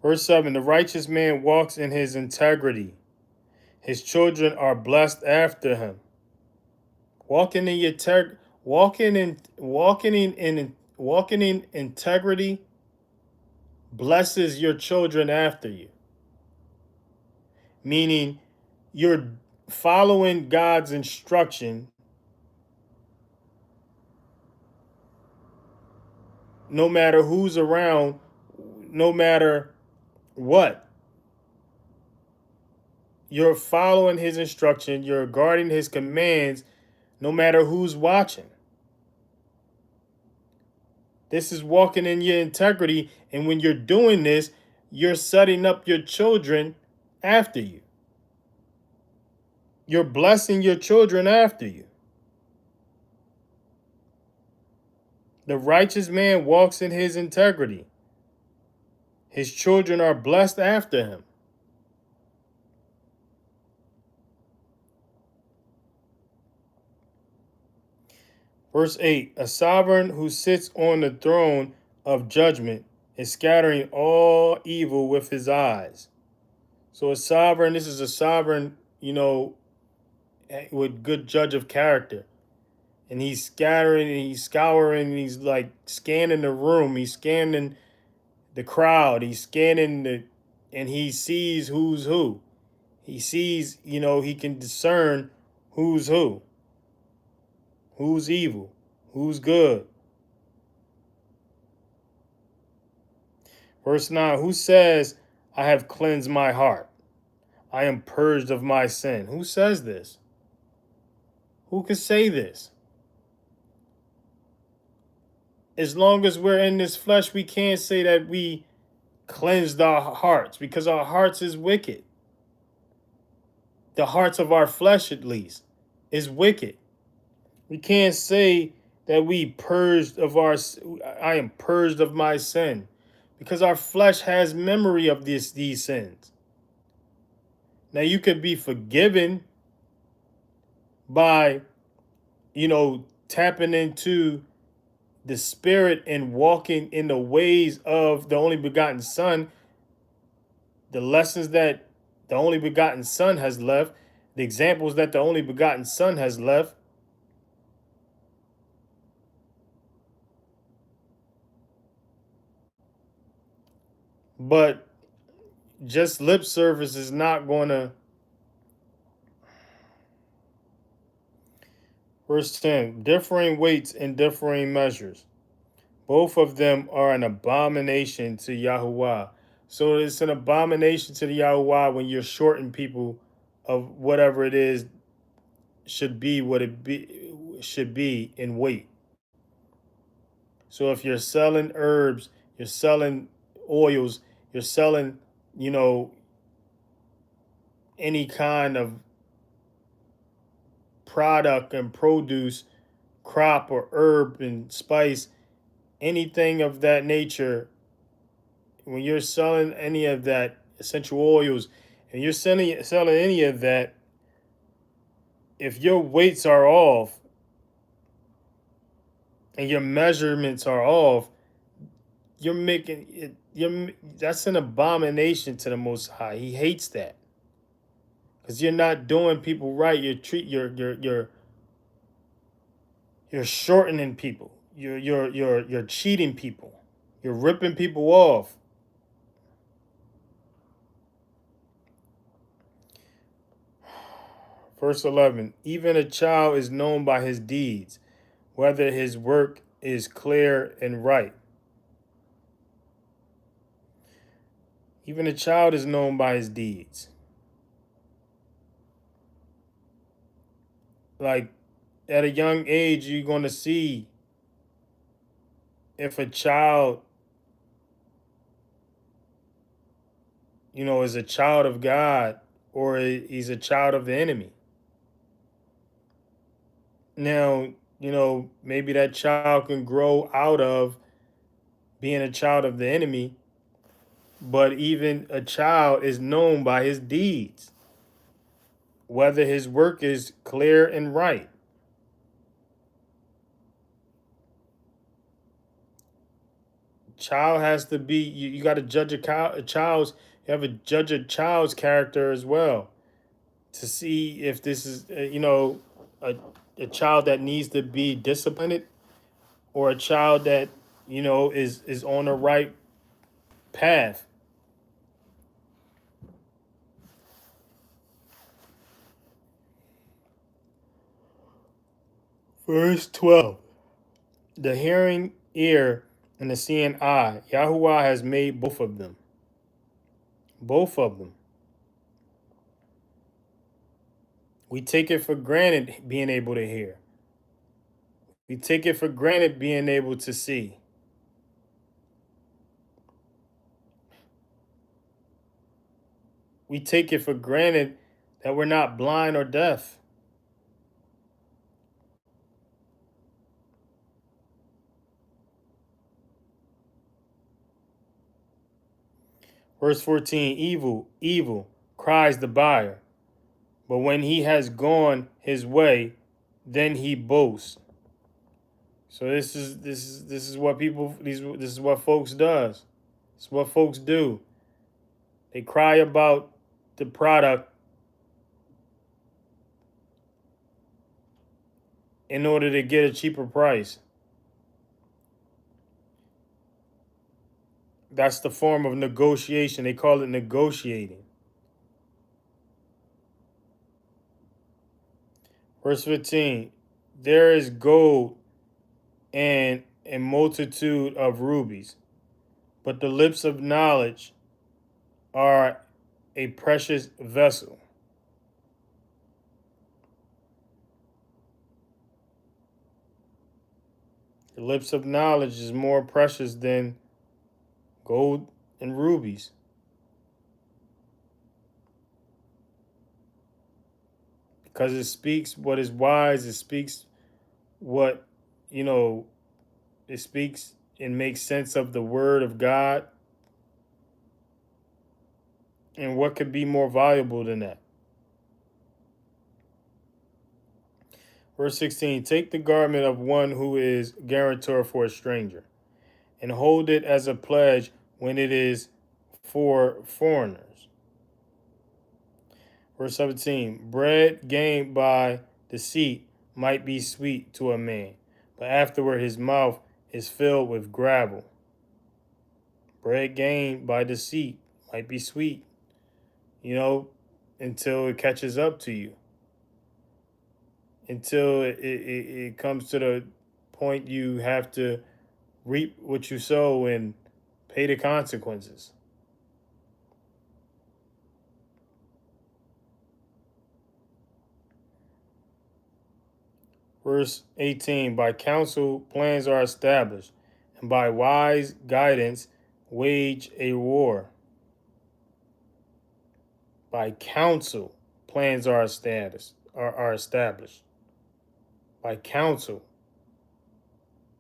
Verse 7, the righteous man walks in his integrity. His children are blessed after him. Walking in your walking in integrity blesses your children after you. Meaning you're following God's instruction no matter who's around, no matter what. You're following his instruction, you're guarding his commands no matter who's watching. This is walking in your integrity, and when you're doing this, you're setting up your children after you. You're blessing your children after you. The righteous man walks in his integrity. His children are blessed after him. Verse 8, a sovereign who sits on the throne of judgment is scattering all evil with his eyes. So this is a sovereign, with good judge of character. And he's scattering, and he's scouring, and he's like scanning the room. He's scanning the crowd. He's scanning and he sees who's who. He sees, he can discern who's who's evil, who's good. Verse 9, who says, I have cleansed my heart. I am purged of my sin. Who says this? Who can say this? As long as we're in this flesh, we can't say that we cleansed our hearts, because our hearts is wicked. The hearts of our flesh, at least, is wicked. We can't say that I am purged of my sin, because our flesh has memory of these sins. Now you could be forgiven by, tapping into the spirit and walking in the ways of the only begotten Son, the lessons that the only begotten Son has left, the examples that the only begotten Son has left. But just lip service is not going to. Verse 10, differing weights and differing measures. Both of them are an abomination to Yahuwah. So it's an abomination to the Yahuwah when you're shorting people of whatever it is should be should be in weight. So if you're selling herbs, you're selling oils, you're selling, any kind of product and produce, crop or herb and spice, anything of that nature, when you're selling any of that essential oils and you're selling any of that, if your weights are off and your measurements are off, you're making it. That's an abomination to the Most High. He hates that, because you're not doing people right. You're shortening people. You're cheating people. You're ripping people off. Verse 11, even a child is known by his deeds, whether his work is clear and right. Even a child is known by his deeds. Like, at a young age, you're going to see if a child, is a child of God or he's a child of the enemy. Now, maybe that child can grow out of being a child of the enemy, but even a child is known by his deeds, whether his work is clear and right. Child has to be, you got to judge a child's, you have to judge a child's character as well to see if this is, a, a child that needs to be disciplined, or a child that, is on the right path. Verse 12. The hearing ear and the seeing eye, Yahuwah has made both of them. Both of them. We take it for granted being able to hear. We take it for granted being able to see. We take it for granted that we're not blind or deaf. Verse 14, evil, cries the buyer. But when he has gone his way, then he boasts. So this is what this is what folks does. This is what folks do. They cry about the product in order to get a cheaper price. That's the form of negotiation. They call it negotiating. Verse 15, there is gold and a multitude of rubies, but the lips of knowledge are a precious vessel. The lips of knowledge is more precious than gold and rubies. Because it speaks what is wise, it speaks what, you know, it speaks and makes sense of the word of God. And what could be more valuable than that? Verse 16, take the garment of one who is guarantor for a stranger, and hold it as a pledge when it is for foreigners. Verse 17, bread gained by deceit might be sweet to a man, but afterward his mouth is filled with gravel. Bread gained by deceit might be sweet, until it catches up to you, until it comes to the point you have to reap what you sow and pay the consequences. Verse 18, by counsel plans are established, and by wise guidance wage a war. By counsel plans are established. By counsel.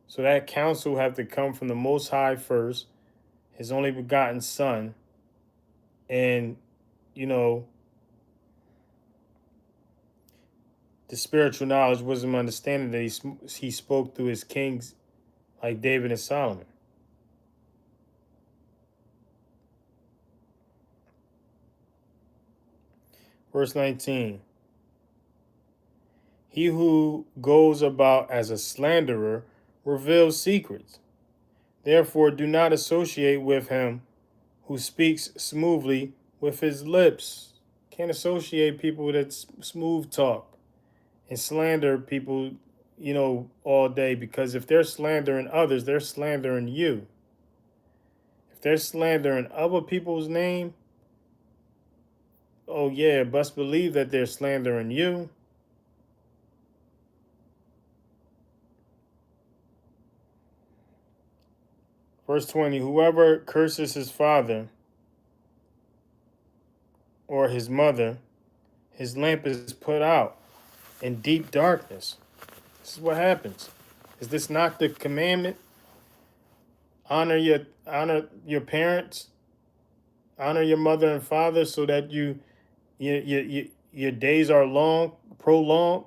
So that counsel have to come from the Most High first, his only begotten Son, and, the spiritual knowledge, wisdom, understanding that he spoke through his kings like David and Solomon. Verse 19. He who goes about as a slanderer reveals secrets. Therefore, do not associate with him who speaks smoothly with his lips. Can't associate people that smooth talk and slander people, all day, because if they're slandering others, they're slandering you. If they're slandering other people's name, oh yeah, best believe that they're slandering you. Verse 20, whoever curses his father or his mother, his lamp is put out in deep darkness. This is what happens. Is this not the commandment? Honor your parents, honor your mother and father, so that your days are prolonged.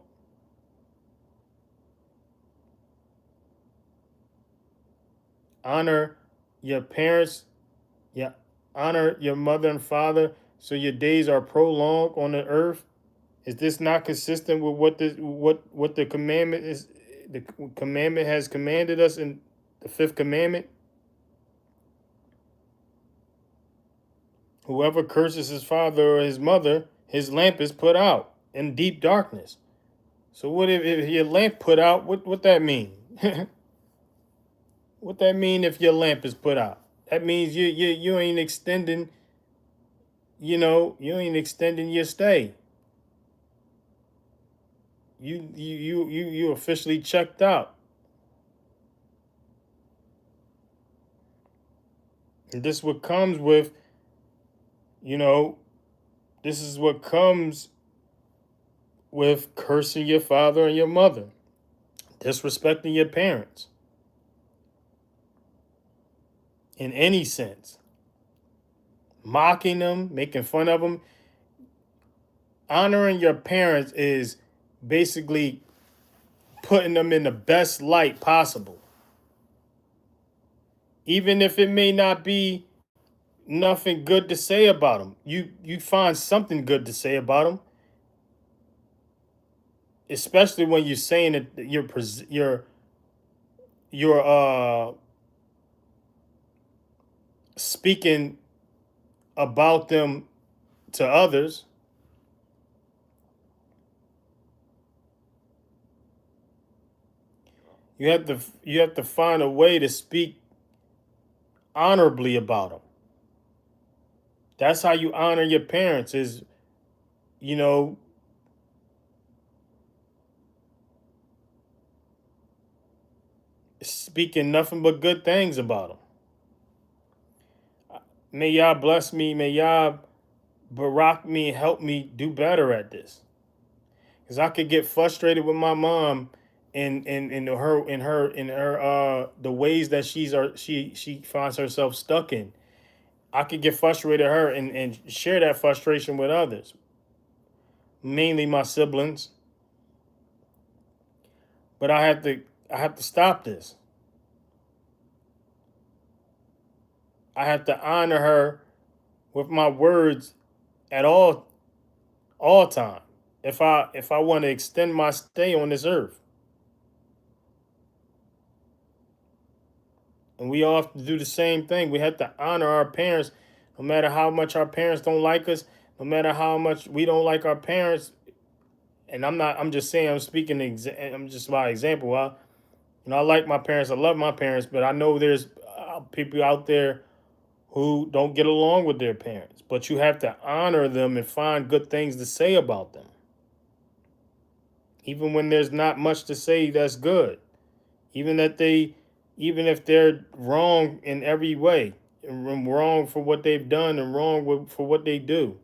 Honor your parents, yeah, honor your mother and father, so your days are prolonged on the earth. Is this not consistent with what the commandment is? The commandment has commanded us in the fifth commandment. Whoever curses his father or his mother, his lamp is put out in deep darkness. So what if your lamp put out? What that mean? What that mean if your lamp is put out? That means you ain't extending. You ain't extending your stay. You officially checked out. And this what comes with, you know, this is what comes with cursing your father and your mother, disrespecting your parents in any sense, mocking them, making fun of them. Honoring your parents is basically putting them in the best light possible. Even if it may not be nothing good to say about them, you find something good to say about them, especially when you're saying that you're speaking about them to others. You have to find a way to speak honorably about them. That's how you honor your parents, is, you know, speaking nothing but good things about them. May y'all bless me. May y'all barack me and help me do better at this. Because I could get frustrated with my mom in her the ways that she finds herself stuck in. I could get frustrated at her and share that frustration with others, mainly my siblings. But I have to stop this. I have to honor her with my words at all time. If I want to extend my stay on this earth. And we all have to do the same thing. We have to honor our parents, no matter how much our parents don't like us, no matter how much we don't like our parents. And I'm just saying, I'm just by example. I like my parents, I love my parents, but I know there's people out there who don't get along with their parents. But you have to honor them and find good things to say about them. Even when there's not much to say that's good. Even that even if they're wrong in every way, and wrong for what they've done and for what they do,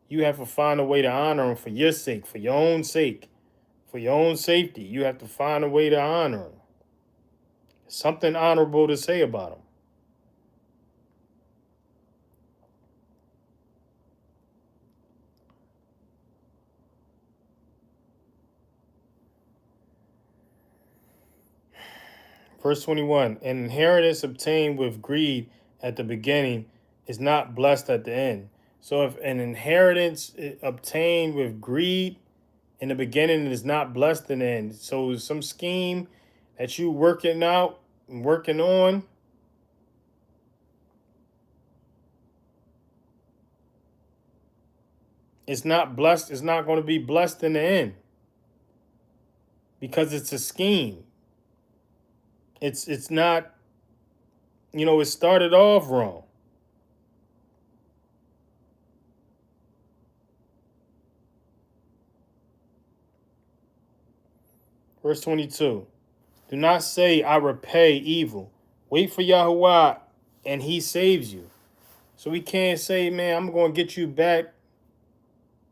you have to find a way to honor them for your sake, for your own sake, for your own safety. You have to find a way to honor them. Something honorable to say about them. Verse 21, an inheritance obtained with greed at the beginning is not blessed at the end. So if an inheritance obtained with greed in the beginning is not blessed in the end. So some scheme that you working out and working on, it's not blessed. It's not going to be blessed in the end because it's a scheme. It's not, it started off wrong. Verse 22. Do not say, I repay evil. Wait for Yahuwah and he saves you. So we can't say, man, I'm going to get you back,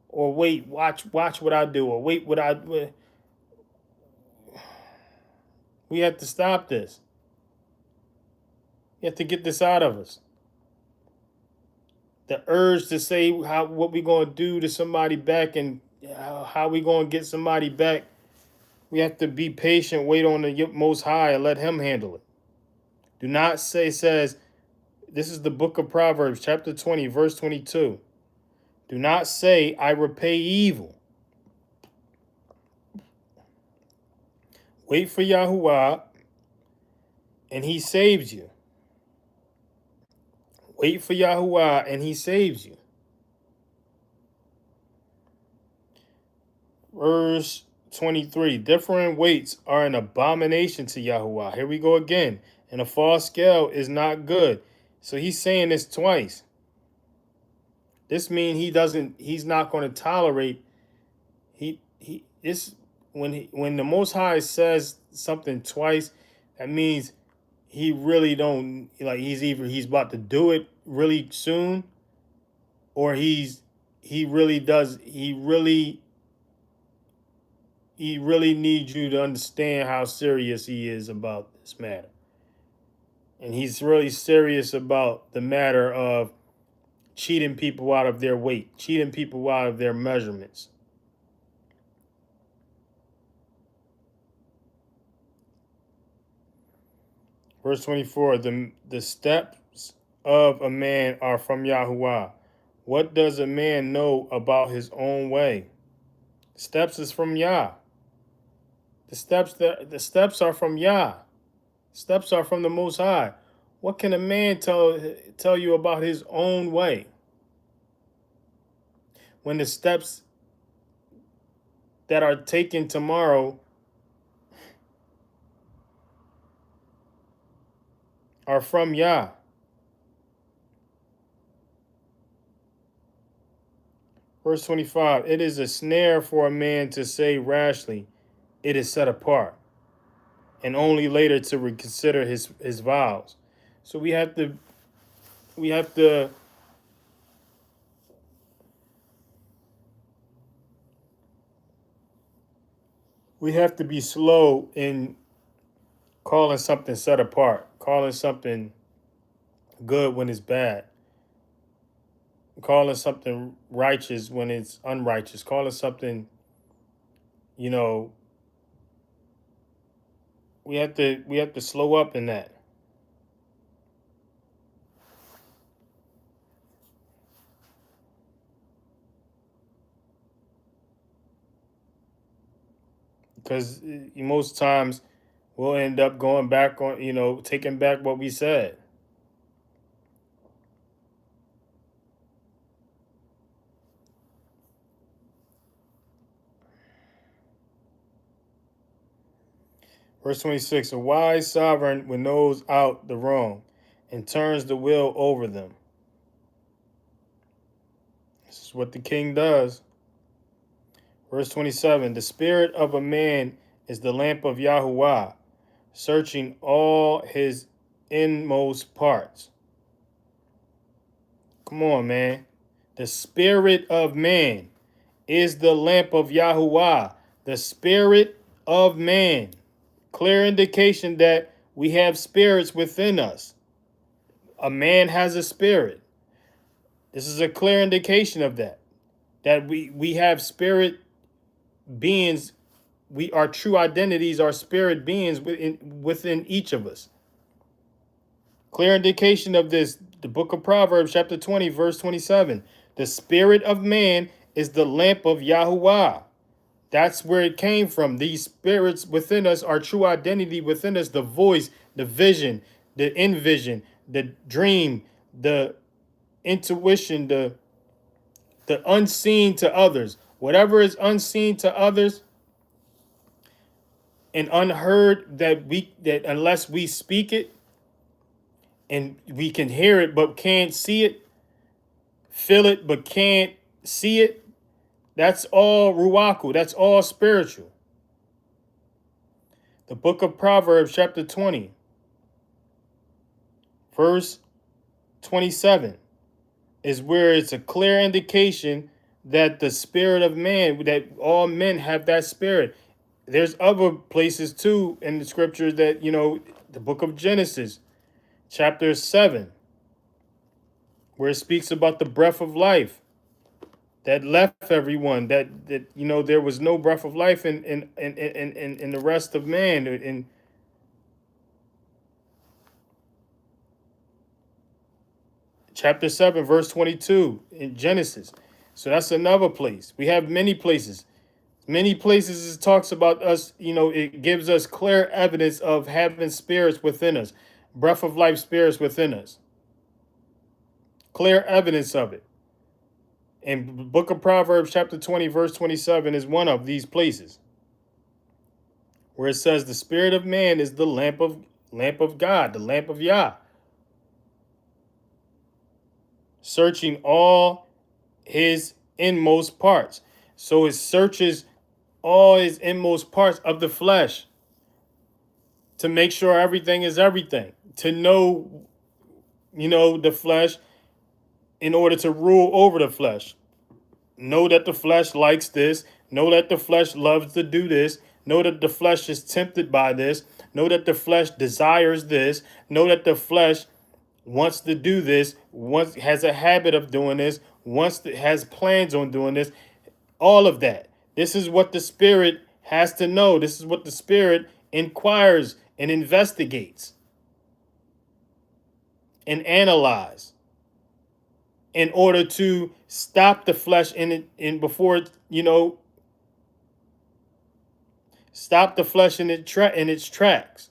or wait, watch what I do, or wait We have to stop this. We have to get this out of us. The urge to say what we gonna do to somebody back and how we gonna get somebody back. We have to be patient, wait on the Most High, and let Him handle it. Do not say, says, this is the book of Proverbs, chapter 20, verse 22. Do not say, I repay evil. Wait for Yahuwah, and He saves you. Wait for Yahuwah, and He saves you. Verse 23. Different weights are an abomination to Yahuwah. Here we go again. And a false scale is not good. So he's saying this twice. This means he's not going to tolerate. When the Most High says something twice, that means he really don't, like, he's about to do it really soon, or he really needs you to understand how serious he is about this matter. And he's really serious about the matter of cheating people out of their weight, cheating people out of their measurements. Verse 24, the steps of a man are from Yahuwah. What does a man know about his own way? Steps is from Yah. The steps are from Yah. Steps are from the Most High. What can a man tell you about his own way? When the steps that are taken tomorrow are from Yah. Verse 25, it is a snare for a man to say rashly, it is set apart, and only later to reconsider his vows. So we have to be slow in calling something set apart, calling something good when it's bad, calling something righteous when it's unrighteous, calling something, we have to slow up in that. Because most times we'll end up going back on, taking back what we said. Verse 26, a wise sovereign knows out the wrong and turns the will over them. This is what the king does. Verse 27, the spirit of a man is the lamp of Yahuwah, searching all his inmost parts. Come on, man. The spirit of man is the lamp of Yahuwah. The spirit of man. Clear indication that we have spirits within us. A man has a spirit. This is a clear indication of that. That we have spirit beings. Our true identities are spirit beings within each of us. Clear indication of this, the book of Proverbs, chapter 20, verse 27. The spirit of man is the lamp of Yahuwah. That's where it came from. These spirits within us, our true identity within us, the voice, the vision, the envision, the dream, the intuition, the unseen to others. Whatever is unseen to others and unheard, that unless we speak it and we can hear it but can't see it, feel it but can't see it, that's all ruaku. That's all spiritual. The book of Proverbs, chapter 20, verse 27, is where it's a clear indication that the spirit of man, that all men have that spirit. there's other places too in the scriptures that, the book of Genesis, chapter 7, where it speaks about the breath of life that left everyone, that there was no breath of life in the rest of man. In chapter 7, verse 22 in Genesis. So that's another place. We have many places. Many places it talks about us, it gives us clear evidence of having spirits within us, breath of life spirits within us. Clear evidence of it. And the book of Proverbs chapter 20, verse 27 is one of these places where it says the spirit of man is the lamp of God, the lamp of Yah, searching all his inmost parts. So it searches all his inmost parts of the flesh to make sure everything is everything, to know, the flesh in order to rule over the flesh. Know that the flesh likes this. Know that the flesh loves to do this. Know that the flesh is tempted by this. Know that the flesh desires this. Know that the flesh wants to do this, has a habit of doing this, has plans on doing this. All of that. This is what the spirit has to know. This is what the spirit inquires and investigates and analyze in order to stop the flesh before it, stop the flesh in its tracks.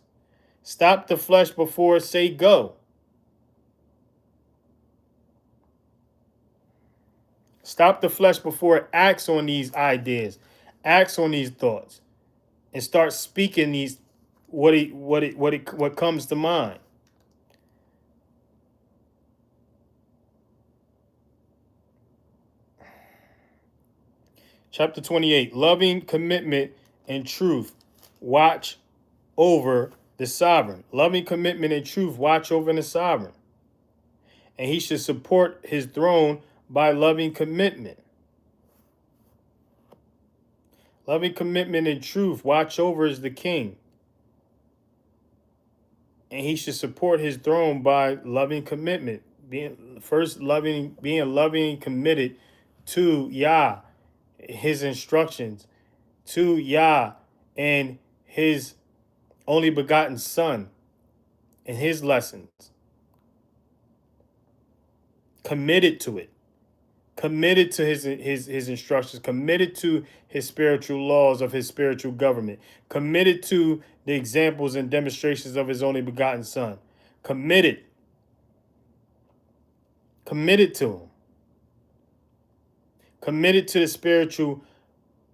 Stop the flesh before it say go. Stop the flesh before it acts on these ideas, acts on these thoughts, and start speaking these what comes to mind. Chapter 28, loving commitment and truth. Watch over the sovereign. Loving commitment and truth watch over the sovereign. And he should support his throne by loving commitment. Loving commitment and truth watch over the king. And he should support his throne by loving commitment. Being loving and committed to Yah, his instructions, to Yah and his only begotten son and his lessons. Committed to it. Committed to his instructions, committed to his spiritual laws of his spiritual government, committed to the examples and demonstrations of his only begotten son. Committed to him. Committed to the spiritual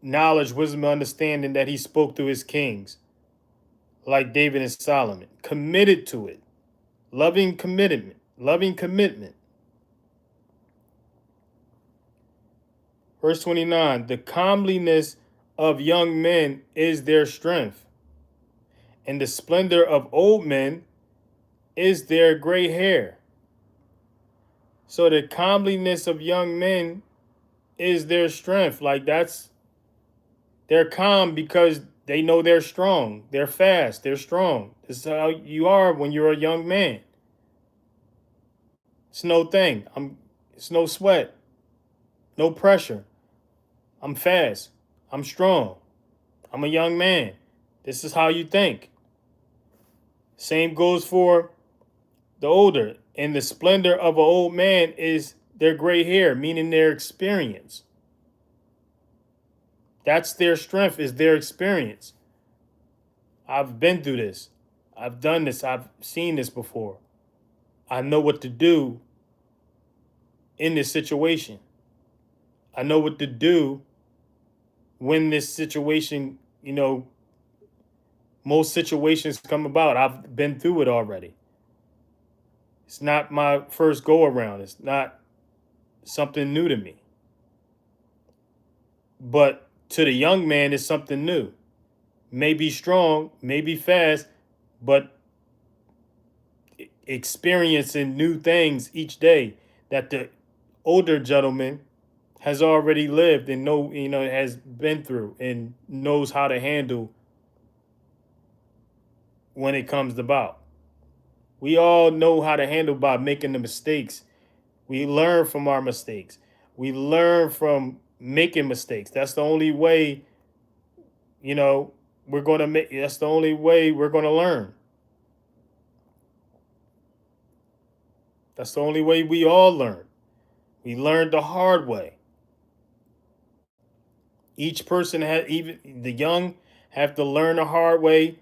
knowledge, wisdom, and understanding that he spoke through his kings, like David and Solomon. Committed to it. Loving commitment. Loving commitment. Verse 29, the comeliness of young men is their strength, and the splendor of old men is their gray hair. So the comeliness of young men is their strength. Like they're calm because they know they're strong. They're fast. They're strong. This is how you are when you're a young man. It's no thing. It's no sweat. No pressure. I'm fast. I'm strong. I'm a young man. This is how you think. Same goes for the older. And the splendor of an old man is their gray hair, meaning their experience. That's their strength, is their experience. I've been through this. I've done this. I've seen this before. I know what to do in this situation. I know what to do when this situation, most situations come about. I've been through it already. It's not my first go around. It's not something new to me. But to the young man, it's something new. May be strong, may be fast, but experiencing new things each day that the older gentleman has already lived and has been through and knows how to handle when it comes about. We all know how to handle by making the mistakes. We learn from our mistakes. We learn from making mistakes. That's the only way, you know, we're going to make. That's the only way we're going to learn. That's the only way we all learn. We learned the hard way. Each person has, even the young, have to learn the hard way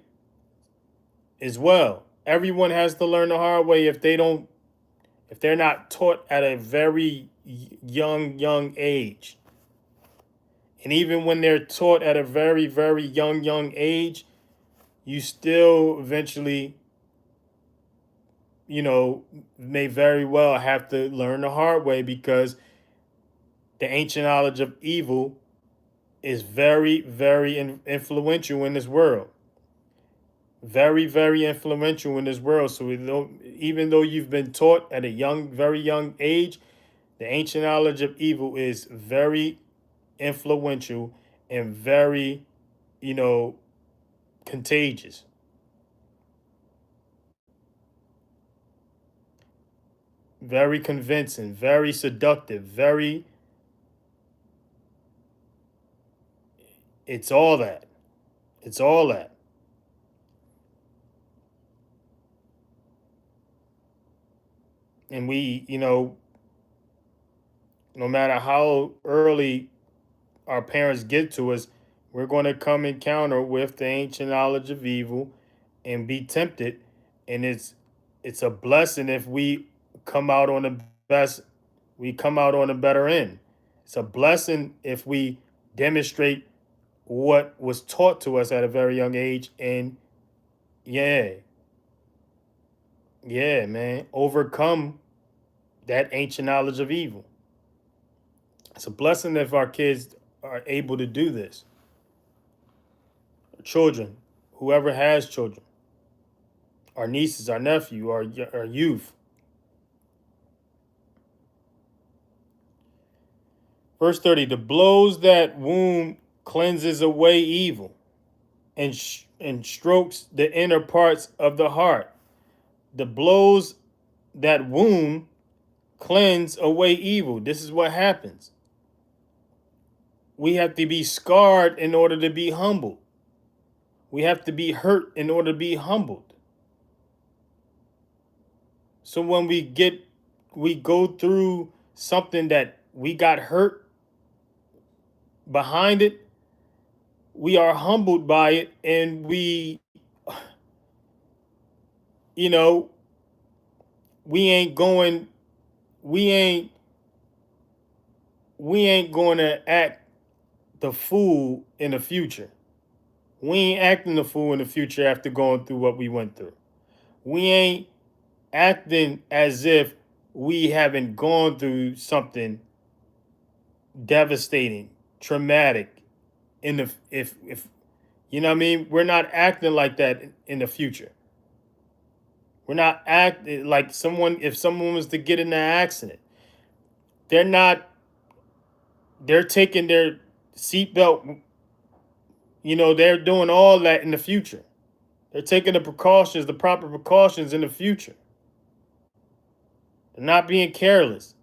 as well. Everyone has to learn the hard way if they're not taught at a very young age. And even when they're taught at a very young age, you still eventually, may very well have to learn the hard way, because the ancient knowledge of evil is very influential in this world. Very influential in this world. So even though you've been taught at a very young age, the ancient knowledge of evil is very influential and very, you know, contagious. Very convincing, very seductive, it's all that. It's all that. And we, no matter how early our parents get to us, we're going to come encounter with the ancient knowledge of evil and be tempted. And it's a blessing if we come out on the best, we come out on the better end. It's a blessing if we demonstrate what was taught to us at a very young age, and yeah, yeah, man, overcome that ancient knowledge of evil. It's a blessing if our kids are able to do this. Children, whoever has children, our nieces, our nephew, our youth. Verse 30, the blows that wound cleanses away evil and strokes the inner parts of the heart. The blows that wound cleanse away evil. This is what happens. We have to be scarred in order to be humbled. We have to be hurt in order to be humbled. So when we go through something that we got hurt behind it, we are humbled by it, and you know, we ain't going, we ain't, we ain't going to act the fool in the future. We ain't acting the fool in the future after going through what we went through. We ain't acting as if we haven't gone through something devastating, traumatic in the if you know what I mean? We're not acting like that in the future. We're not acting like someone, if someone was to get in an accident, they're not, they're taking their seatbelt, they're doing all that in the future. They're taking the precautions, the proper precautions in the future. They're not being careless.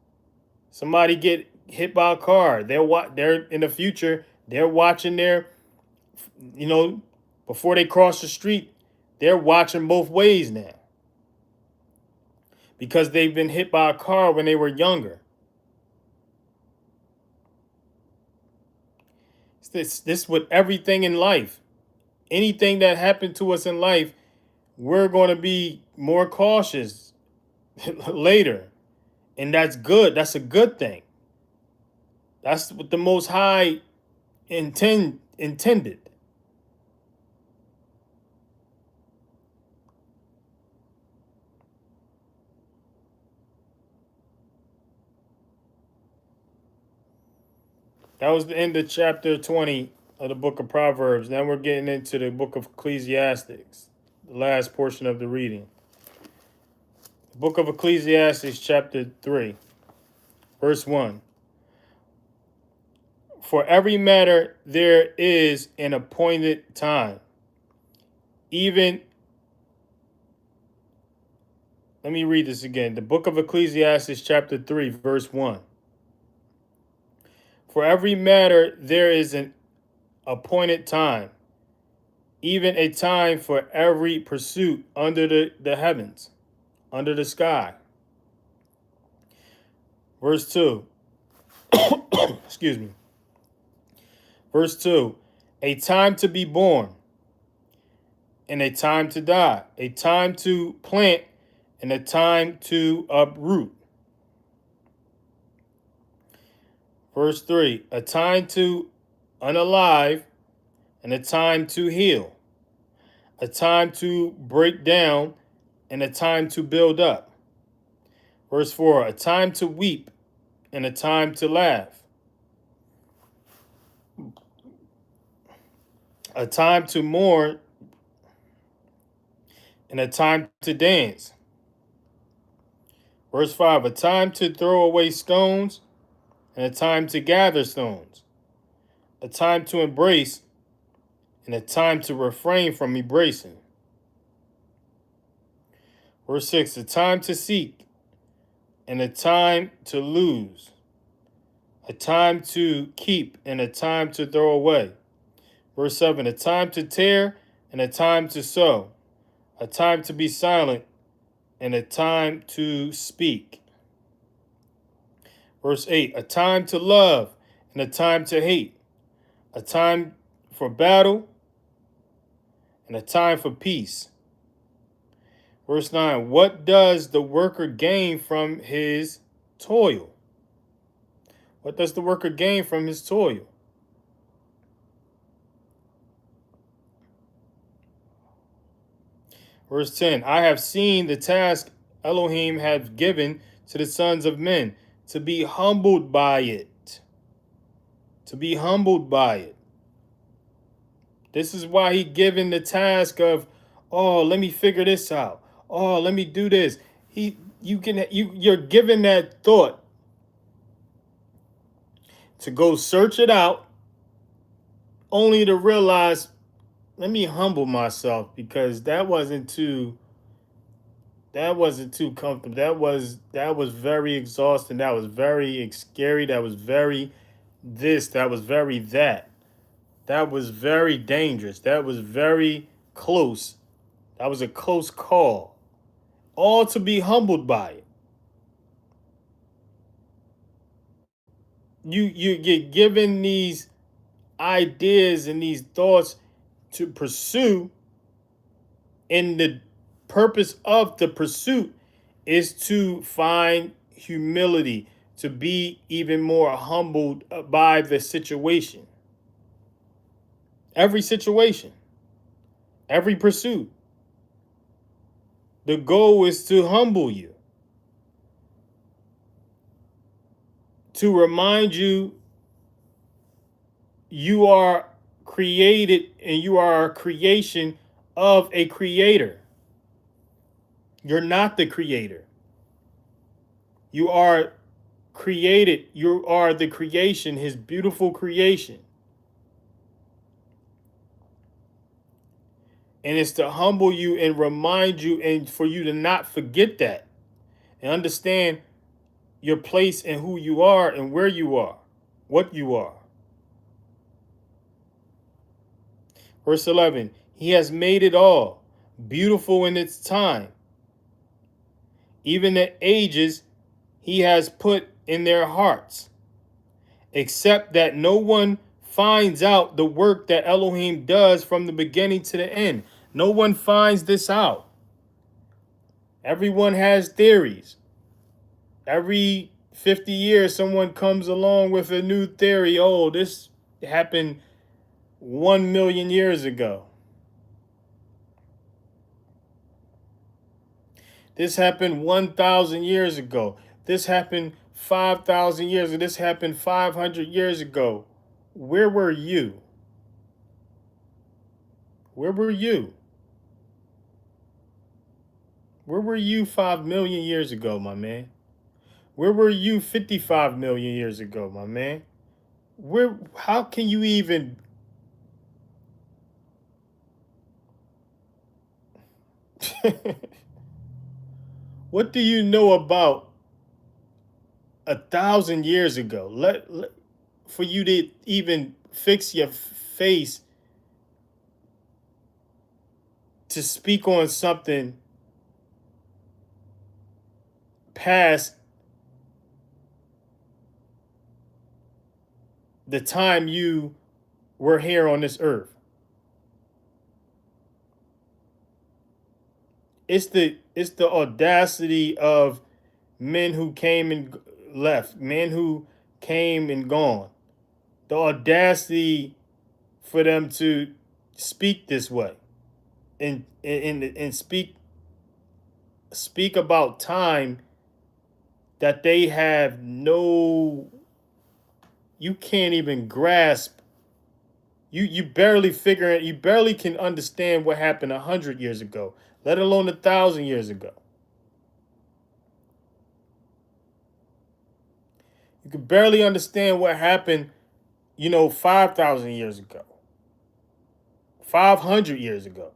Somebody get hit by a car, they're in the future, they're watching their, before they cross the street, they're watching both ways now, because they've been hit by a car when they were younger. This with everything in life. Anything that happened to us in life, we're going to be more cautious later. And that's good. That's a good thing. That's what the Most High intended. That was the end of chapter 20 of the book of Proverbs. Now we're getting into the book of Ecclesiastes, the last portion of the reading. The book of Ecclesiastes chapter 3, verse 1. For every matter there is an appointed time. Even, let me read this again. The book of Ecclesiastes Chapter 3, verse 1. For every matter there is an appointed time, even a time for every pursuit under the heavens, under the sky. Verse 2. Excuse me. Verse 2. A time to be born and a time to die, a time to plant and a time to uproot. Verse 3. A time to unalive and a time to heal, a time to break down and a time to build up. Verse 4. A time to weep and a time to laugh, a time to mourn and a time to dance. Verse 5. A time to throw away stones and a time to gather stones, a time to embrace and a time to refrain from embracing. Verse 6. A time to seek and a time to lose, a time to keep and a time to throw away. Verse 7. A time to tear and a time to sow, a time to be silent and a time to speak. Verse 8. A time to love and a time to hate, a time for battle and a time for peace. Verse 9. What does the worker gain from his toil? What does the worker gain from his toil? Verse 10. I have seen the task Elohim have given to the sons of men, to be humbled by it. To be humbled by it. This is why he given the task of, oh, let me figure this out. Oh, let me do this. You're given that thought to go search it out, only to realize, let me humble myself, because that wasn't too comfortable. That was very exhausting. That was very scary. That was very this. That was very that. That was very dangerous. That was very close. That was a close call. All to be humbled by it. You get given these ideas and these thoughts to pursue, and the purpose of the pursuit is to find humility, to be even more humbled by the situation. Every situation, every pursuit. The goal is to humble you, to remind you you are created and you are a creation of a creator. You're not the creator. You are created. You are the creation, his beautiful creation. And it's to humble you and remind you, and for you to not forget that and understand your place and who you are and where you are, what you are. Verse 11, he has made it all beautiful in its time. Even the ages he has put in their hearts, except that no one finds out the work that Elohim does from the beginning to the end. No one finds this out. Everyone has theories. Every 50 years, someone comes along with a new theory. Oh, this happened 1 million years ago. This happened 1,000 years ago. This happened 5,000 years ago. This happened 500 years ago. Where were you? Where were you? Where were you 5 million years ago, my man? Where were you 55 million years ago, my man? How can you even what do you know about 1,000 years ago? For you to even fix your face to speak on something past the time you were here on this earth. It's the audacity of men who came and left, men who came and gone. The audacity for them to speak this way and speak about time that they have no, you can't even grasp. You barely figure it. You barely can understand what happened 100 years ago, let alone 1,000 years ago. You can barely understand what happened, 5,000 years ago, 500 years ago.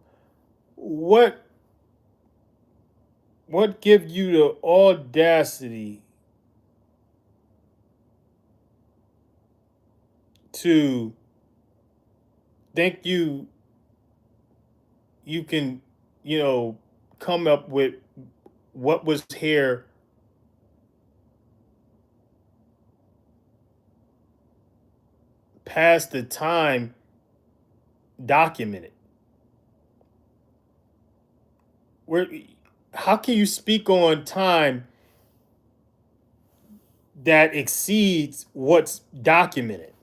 What what gives you the audacity to think you can, come up with what was here past the time documented? Where how can you speak on time that exceeds what's documented?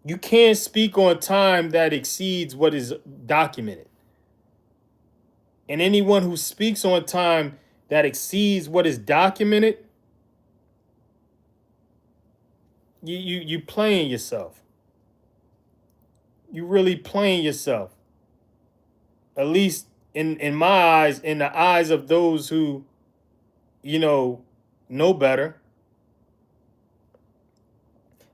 You can't speak on time that exceeds what is documented. And anyone who speaks on time that exceeds what is documented, you playing yourself. You really playing yourself. At least in my eyes, in the eyes of those who, know better.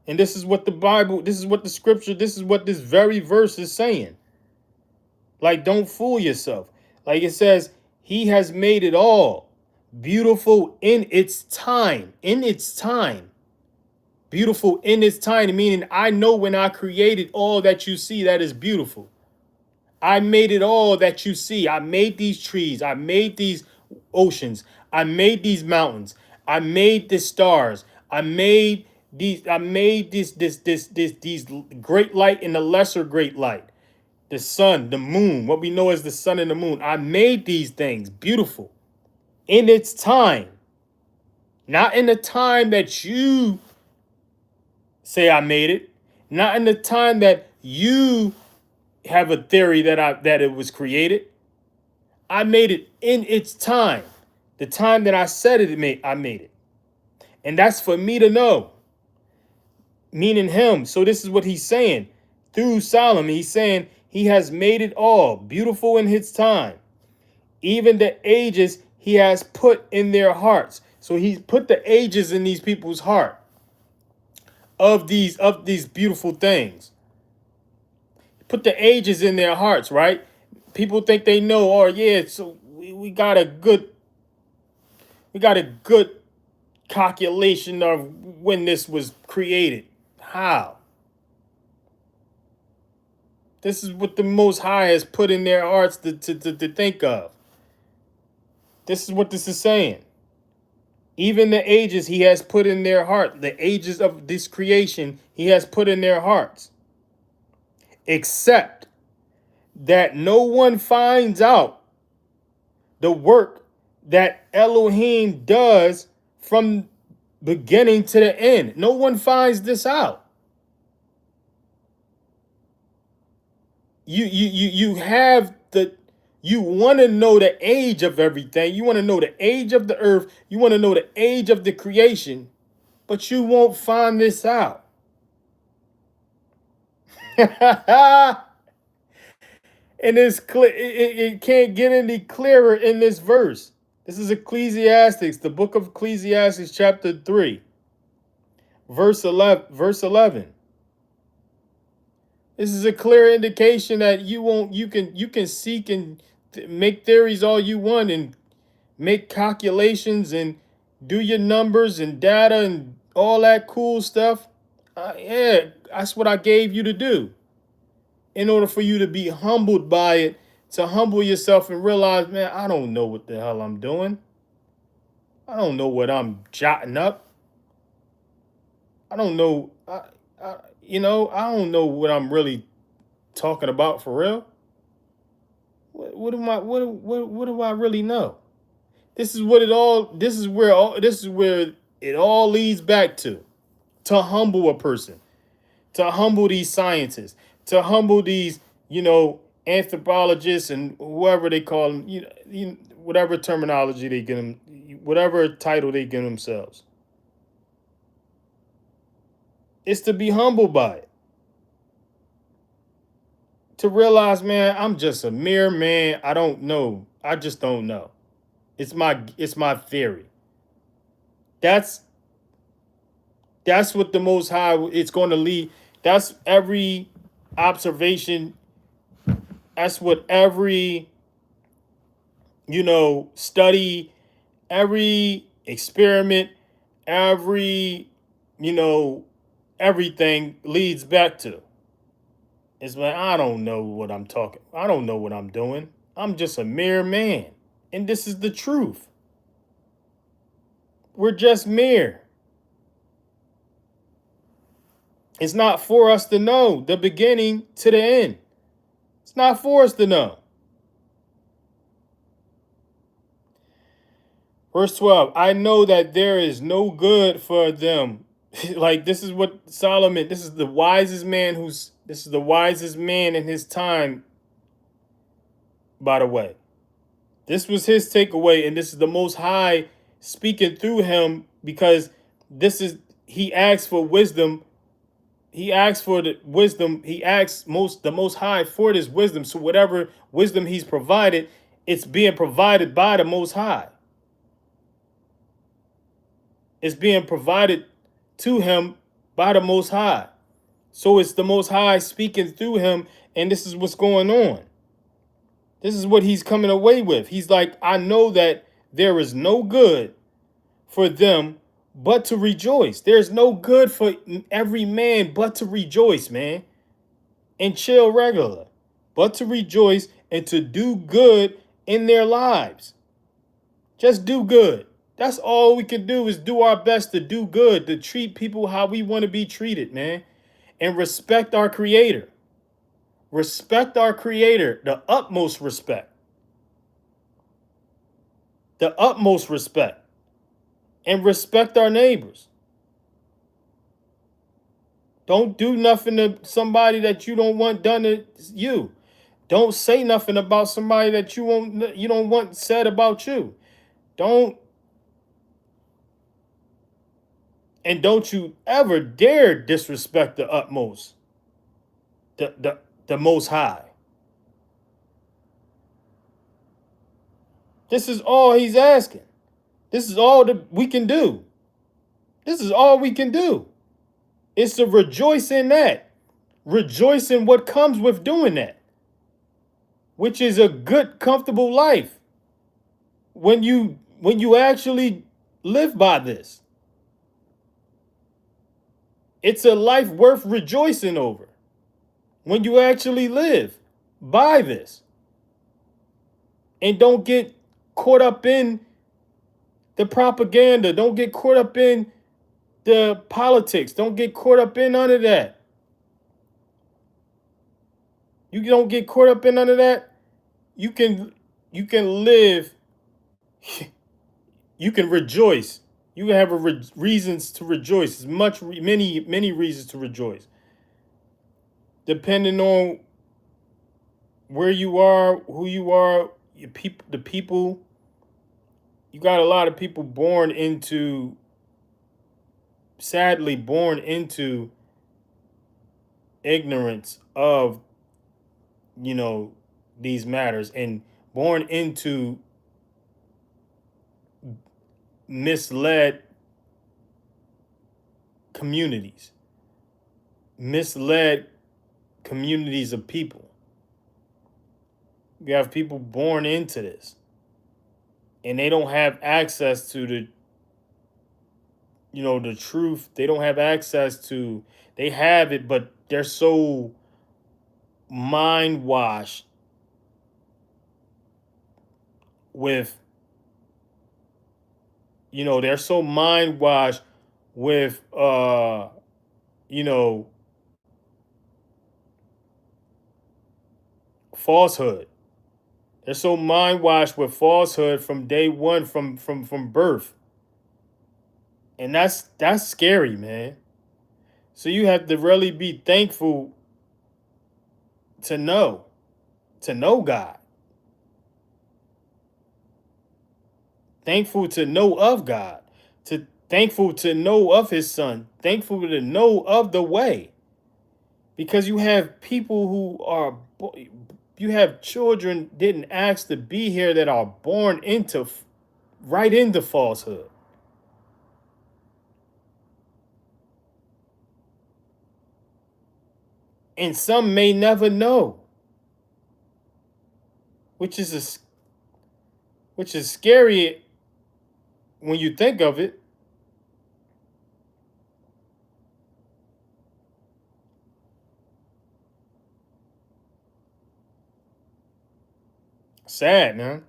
And this is what the Bible, this is what the scripture, this is what this very verse is saying. Like, don't fool yourself. Like it says, he has made it all beautiful in its time. In its time. Beautiful in its time, meaning I know when I created all that you see that is beautiful. I made it all that you see. I made these trees. I made these oceans. I made these mountains. I made the stars. I made these great light and the lesser great light. The sun, the moon, what we know as the sun and the moon. I made these things beautiful in its time. Not in the time that you say I made it. Not in the time that you have a theory that it was created. I made it in its time. The time that I said I made it. And that's for me to know. Meaning him. So this is what he's saying. Through Solomon, he's saying he has made it all beautiful in his time. Even the ages he has put in their hearts. So he's put the ages in these people's heart of these beautiful things. Put the ages in their hearts, right? People think they know, oh yeah, so we got a good calculation of when this was created. How? This is what the Most High has put in their hearts to think of. This is what this is saying. Even the ages he has put in their heart, the ages of this creation he has put in their hearts. Except that no one finds out the work that Elohim does from beginning to the end. No one finds this out. You want to know the age of everything. You want to know the age of the earth. You want to know the age of the creation, but you won't find this out. And it's clear. It can't get any clearer in this verse. This is Ecclesiastes, the book of Ecclesiastes, chapter 3. Verse 11. This is a clear indication that you can seek and make theories all you want and make calculations and do your numbers and data and all that cool stuff. Yeah, that's what I gave you to do. In order for you to be humbled by it, to humble yourself and realize, man, I don't know what the hell I'm doing. I don't know what I'm jotting up. I don't know. I don't know what I'm really talking about for real. What am I? What do I really know? This is what it all. This is where all. This is where it all leads back to humble a person, to humble these scientists, to humble these, anthropologists and whoever they call them, whatever terminology they get them, whatever title they give themselves. It's to be humbled by it. To realize, man, I'm just a mere man. I don't know. I just don't know. It's my theory. That's that's what the Most High it's going to lead. That's every observation. That's what every study, every experiment, every you know everything leads back to. It's like I don't know what I'm talking. I don't know what I'm doing. I'm just a mere man, and this is the truth. We're just mere. It's not for us to know the beginning to the end. It's not for us to know. Verse 12, I know that there is no good for them. Like this is what Solomon, this is the wisest man in his time, by the way. This was his takeaway, and this is the Most High speaking through him because he asked for wisdom. He asked for the wisdom. He asked the Most High for this wisdom. So whatever wisdom he's provided, it's being provided by the Most High. It's being provided to him by the Most High. So it's the Most High speaking through him, and this is what's going on. This is what he's coming away with. He's like, I know that there is no good for them but to rejoice. There's no good for every man but to rejoice, man, and chill regular, but to rejoice and to do good in their lives. Just do good. That's all we can do is do our best to do good, to treat people how we want to be treated, man, and respect our Creator. Respect our Creator, the utmost respect. The utmost respect. And respect our neighbors. Don't do nothing to somebody that you don't want done to you. Don't say nothing about somebody that you don't want said about you. Don't you ever dare disrespect the utmost, the Most High. This is all he's asking. This is all that we can do. This is all we can do. It's to rejoice in that. Rejoice in what comes with doing that, which is a good, comfortable life when you actually live by this. It's a life worth rejoicing over when you actually live by this and don't get caught up in the propaganda. Don't get caught up in the politics. Don't get caught up in none of that. You don't get caught up in none of that. You can live. You can rejoice. You can have reasons to rejoice. Many reasons to rejoice. Depending on where you are, who you are, the people. You got a lot of people sadly born into ignorance of, these matters and born into misled communities, misled communities of people. You have people born into this, and they don't have access to the truth. They don't have access to, they have it, but they're so mind washed with, they're so mind washed with, you know, falsehood. They're so mind washed with falsehood from day one, from birth. And that's scary, man. So you have to really be thankful to know God. Thankful to know of God. To thankful to know of his son. Thankful to know of the way. Because you have people you have children didn't ask to be here that are born right into falsehood. And some may never know, which is scary when you think of it. Sad, man.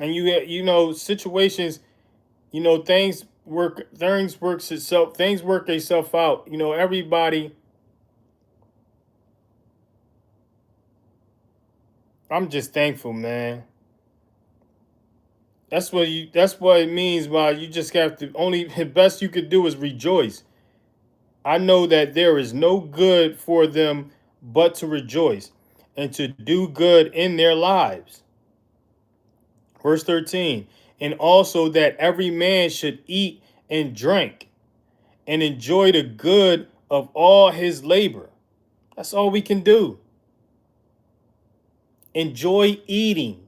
And situations, things work itself out. Everybody. I'm just thankful, man. That's what it means by you just have to, only the best you could do is rejoice. I know that there is no good for them but to rejoice and to do good in their lives. Verse 13, and also that every man should eat and drink and enjoy the good of all his labor. That's all we can do. Enjoy eating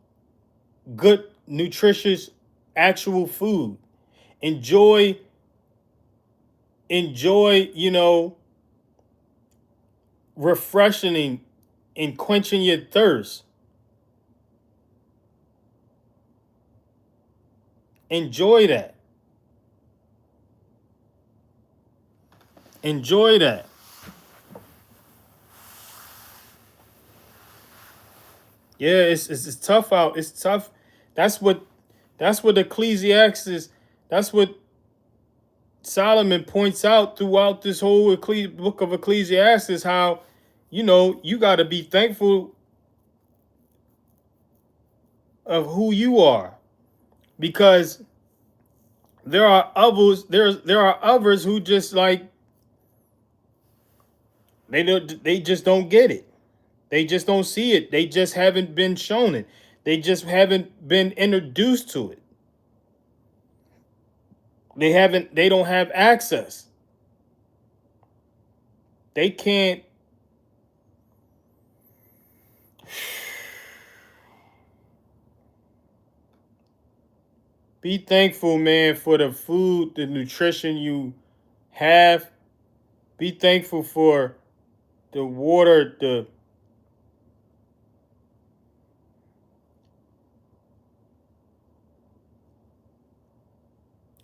good, nutritious, actual food. Enjoy, refreshing and quenching your thirst. Enjoy that. Enjoy that. Yeah, it's tough out. It's tough. That's what Ecclesiastes. That's what Solomon points out throughout this whole book of Ecclesiastes. How you got to be thankful of who you are, because there are others. There are others who just like they just don't get it. They just don't see it. They just haven't been shown it. They just haven't been introduced to it. They don't have access. They can't. Be thankful, man, for the food, the nutrition you have. Be thankful for the water,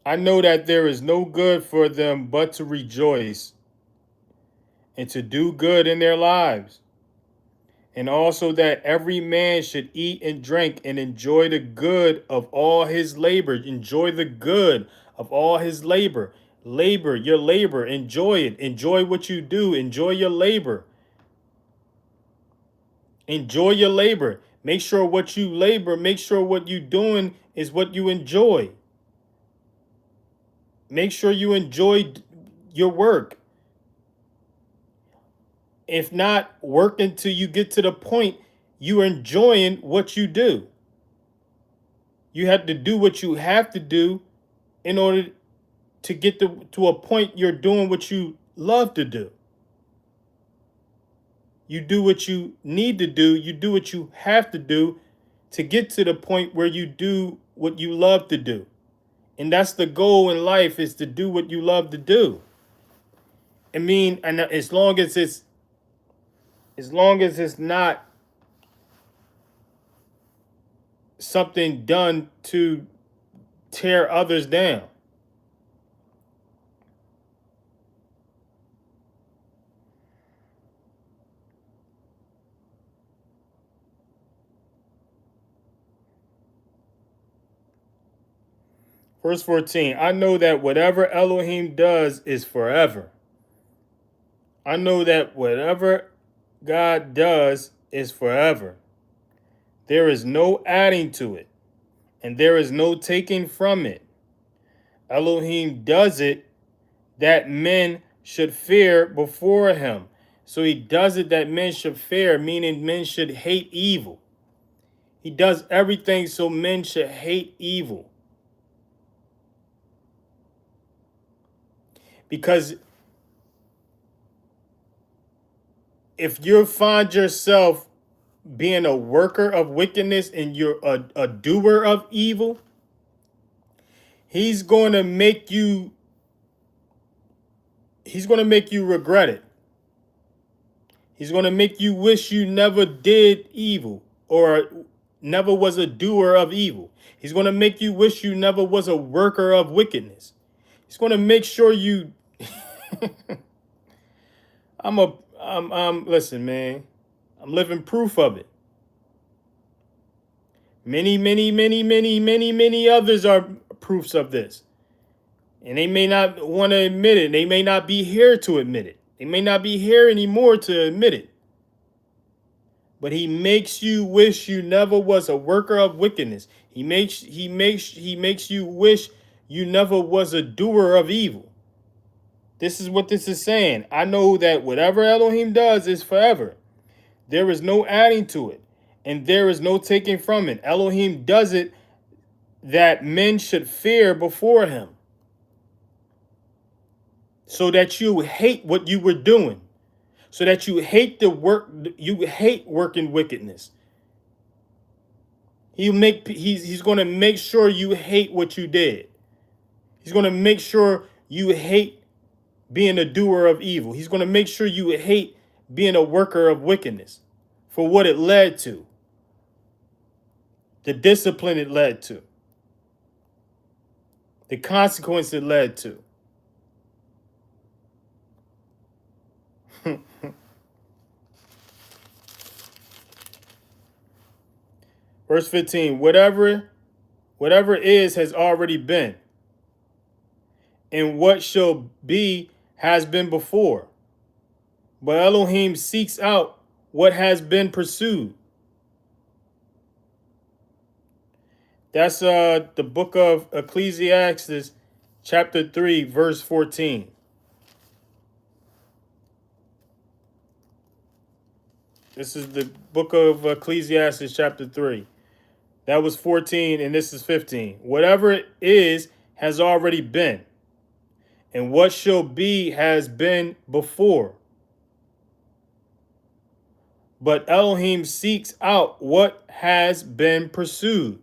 I know that there is no good for them but to rejoice and to do good in their lives. And also that every man should eat and drink and enjoy the good of all his labor. Enjoy the good of all his labor. Your labor, enjoy it. Enjoy what you do. Enjoy your labor. Enjoy your labor. Make sure make sure what you're doing is what you enjoy. Make sure you enjoy your work. If not, work until you get to the point you're enjoying what you do. You have to do what you have to do in order to get to a point you're doing what you love to do. You do what you need to do. You do what you have to do to get to the point where you do what you love to do. And that's the goal in life, is to do what you love to do. I mean, and as long as it's not something done to tear others down. Verse 14, I know that whatever Elohim does is forever. I know that whatever God does is forever. There is no adding to it, and there is no taking from it. Elohim does it that men should fear before him. So he does it that men should fear, meaning men should hate evil. He does everything so men should hate evil. Because if you find yourself being a worker of wickedness and you're a doer of evil, he's going to make you regret it. He's going to make you wish you never did evil or never was a doer of evil. He's going to make you wish you never was a worker of wickedness. He's going to make sure you listen, man. I'm living proof of it. Many, many, many, many, many, many others are proofs of this. And they may not want to admit it. They may not be here to admit it. They may not be here anymore to admit it. But he makes you wish you never was a worker of wickedness. He makes you wish you never was a doer of evil. This is what this is saying. I know that whatever Elohim does is forever. There is no adding to it, and there is no taking from it. Elohim does it that men should fear before him, so that you hate what you were doing, so that you hate the work, you hate working wickedness. He's going to make sure you hate what you did. He's going to make sure you hate being a doer of evil. He's going to make sure you hate being a worker of wickedness for what it led to, the discipline it led to, the consequence it led to. Verse 15, whatever is has already been, and what shall be has been before. But Elohim seeks out what has been pursued. That's the book of Ecclesiastes Chapter 3, verse 14. This is the book of Ecclesiastes Chapter 3. That was 14, and this is 15. Whatever it is has already been, and what shall be has been before. But Elohim seeks out what has been pursued.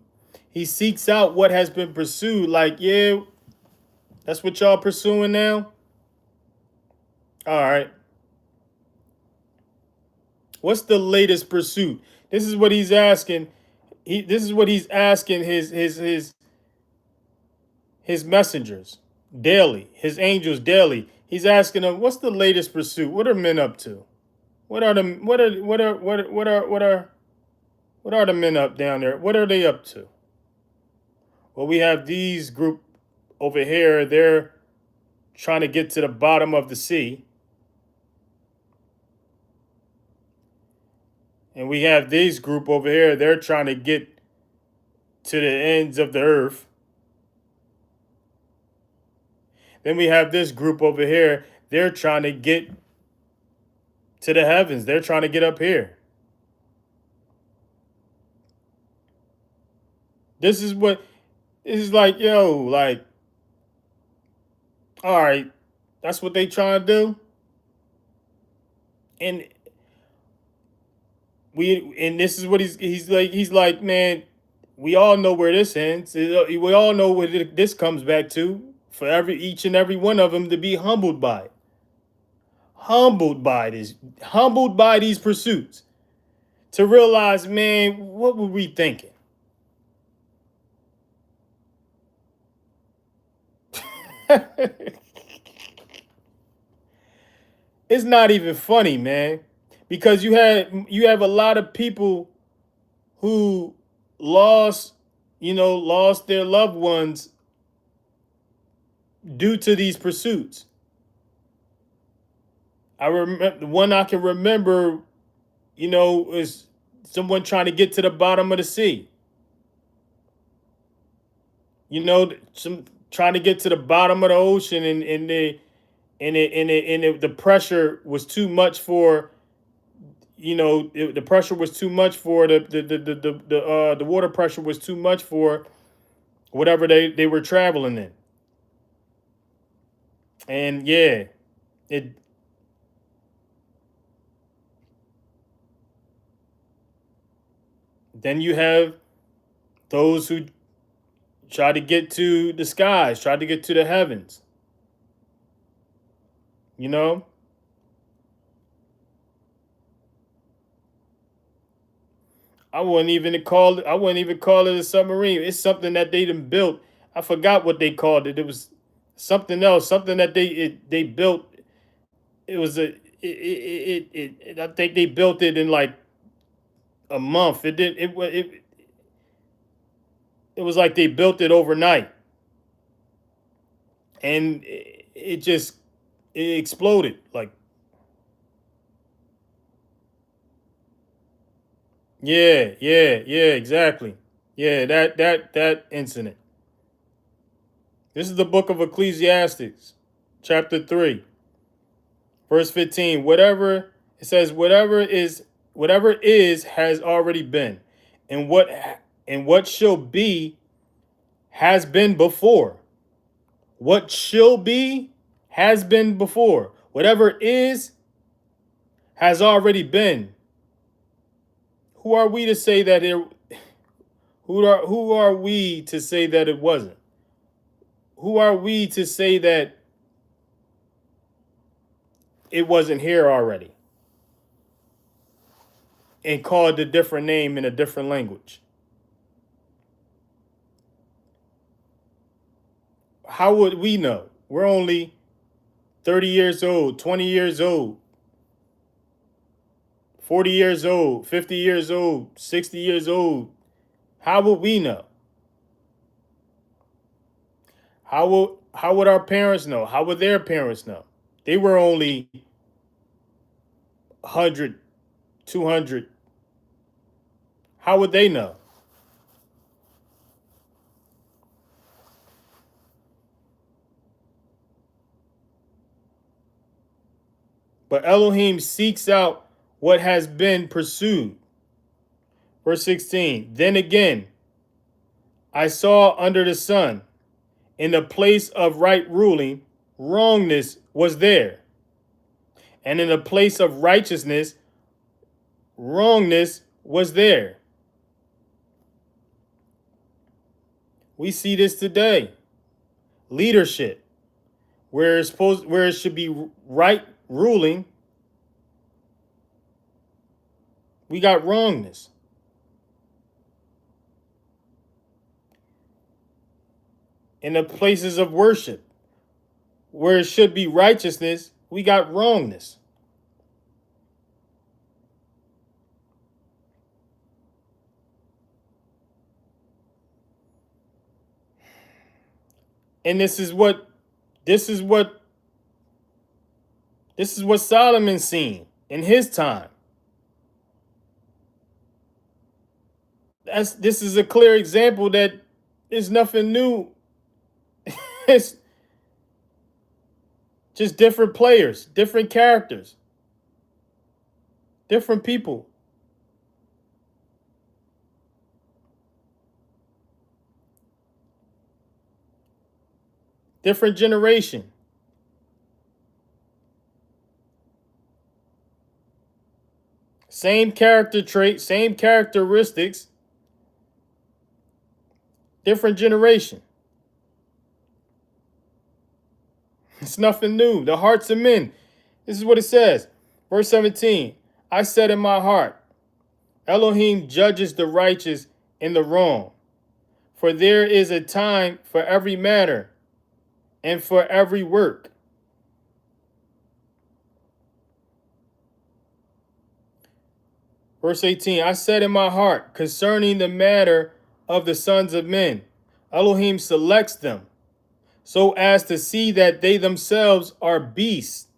He seeks out what has been pursued. Like, yeah, that's what y'all pursuing now? All right. What's the latest pursuit? This is what he's asking. This is what he's asking his messengers daily, his angels daily. He's asking them, what's the latest pursuit? What are men up to? What are the men up down there? What are they up to? Well, we have these group over here. They're trying to get to the bottom of the sea. And we have this group over here. They're trying to get to the ends of the earth. Then we have this group over here. They're trying to get to the heavens. They're trying to get up here. This is like, yo, like, all right, that's what they trying to do. And and this is what he's like, man, we all know where this ends. We all know where this comes back to. For each and every one of them to be humbled by it. Humbled by these pursuits. To realize, man, what were we thinking? It's not even funny, man. Because you have a lot of people who lost, lost their loved ones due to these pursuits. I remember the one I can remember, is someone trying to get to the bottom of the sea. Some trying to get to the bottom of the ocean, and the pressure was too much for, the pressure was too much for the water pressure was too much for whatever they were traveling in. And yeah, it then you have those who try to get to the skies, try to get to the heavens. You know, I wouldn't even call it a submarine. It's something that they done built. I forgot what they called it. It was something else, something that they built. It was I think they built it in like a month. It was like they built it overnight, and it just it exploded. Like, yeah, exactly. Yeah, that incident. This is the book of Ecclesiastes, chapter 3, verse 15. It says, whatever is has already been, and what shall be has been before. What shall be has been before. Whatever is has already been. Who are we to say that who are we to say that it wasn't? Who are we to say that it wasn't here already and called a different name in a different language? How would we know? We're only 30 years old, 20 years old, 40 years old, 50 years old, 60 years old. How would we know? How would our parents know? How would their parents know? They were only 100, 200. How would they know? But Elohim seeks out what has been pursued. Verse 16. Then again, I saw under the sun, in the place of right ruling, wrongness was there. And in the place of righteousness, wrongness was there. We see this today. Leadership, where it should be right ruling, we got wrongness. In the places of worship, where it should be righteousness, we got wrongness. And this is what Solomon seen in his time. This is a clear example that there's nothing new. It's just different players, different characters, different people. Different generation. Same character trait, same characteristics, different generation. It's nothing new. The hearts of men. This is what it says. Verse 17. I said in my heart, Elohim judges the righteous and the wrong. For there is a time for every matter and for every work. Verse 18. I said in my heart concerning the matter of the sons of men, Elohim selects them so as to see that they themselves are beasts.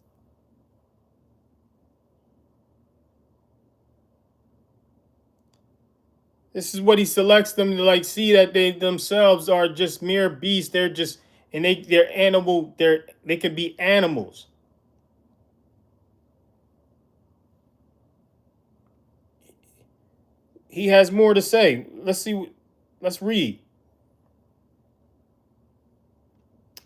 This is what he selects them to like see that they themselves are just mere beasts. They're just and they're animal. They can be animals. He has more to say. Let's see. Let's read.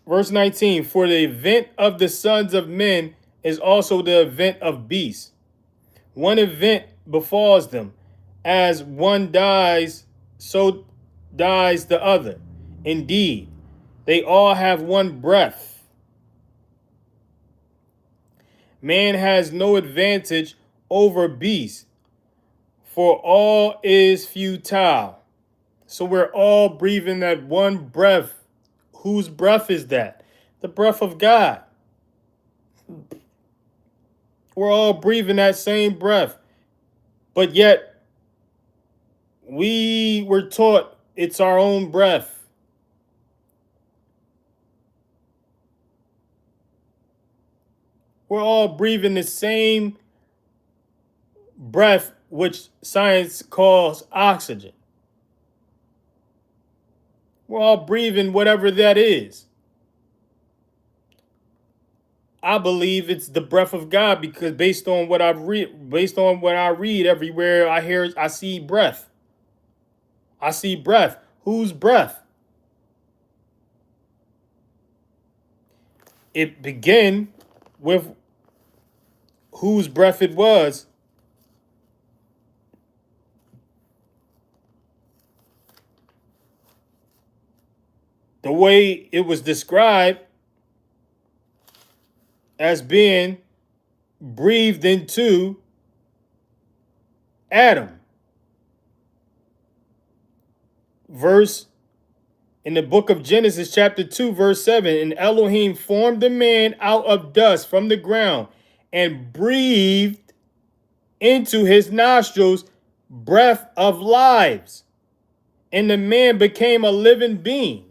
Verse 19. For the event of the sons of men is also the event of beasts. One event befalls them. As one dies, so dies the other. Indeed, they all have one breath. Man has no advantage over beasts, for all is futile. So we're all breathing that one breath. Whose breath is that? The breath of God. We're all breathing that same breath. But yet, we were taught it's our own breath. We're all breathing the same breath, which science calls oxygen. We're all breathing whatever that is. I believe it's the breath of God because based on what I read everywhere, I see breath. I see breath. Whose breath? It began with whose breath it was. The way it was described as being breathed into Adam. Verse in the book of Genesis chapter 2 verse 7, and Elohim formed the man out of dust from the ground and breathed into his nostrils breath of lives, and the man became a living being.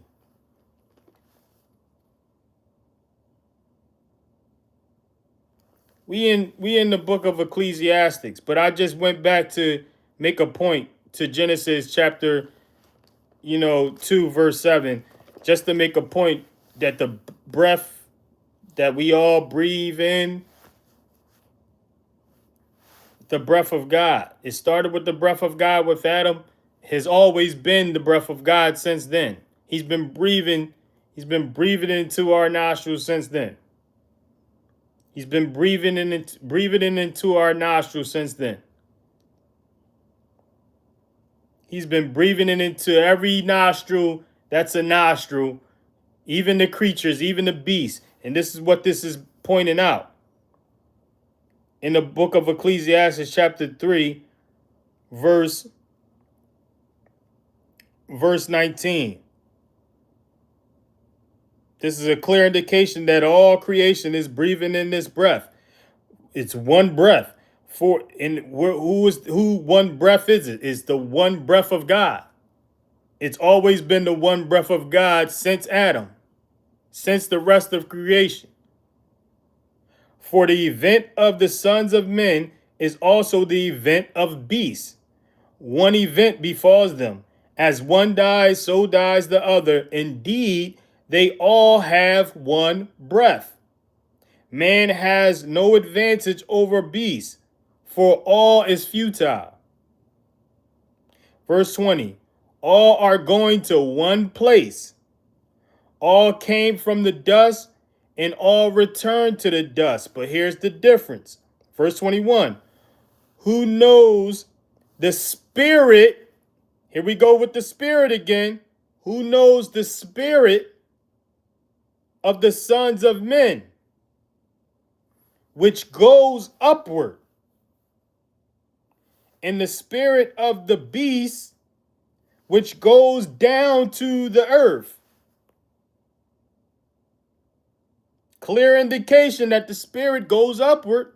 We in the book of Ecclesiastes, but I just went back to make a point to Genesis chapter 2 verse 7, just to make a point that the breath that we all breathe in, the breath of God. It started with the breath of God with Adam, has always been the breath of God since then. He's been breathing into our nostrils since then. He's been breathing into our nostrils since then. He's been breathing it into every nostril that's a nostril, even the creatures, even the beasts. And this is what this is pointing out. In the book of Ecclesiastes chapter 3, verse 19. This is a clear indication that all creation is breathing in this breath. It's one breath. Who one breath is it? It's the one breath of God. It's always been the one breath of God since Adam, since the rest of creation. For the event of the sons of men is also the event of beasts. One event befalls them. As one dies, so dies the other. Indeed, they all have one breath. Man has no advantage over beasts, for all is futile. Verse 20, all are going to one place. All came from the dust, and all return to the dust. But here's the difference. Verse 21, who knows the spirit. Here we go with the spirit again. Who knows the spirit of the sons of men, which goes upward, and the spirit of the beast, which goes down to the earth. Clear indication that the spirit goes upward.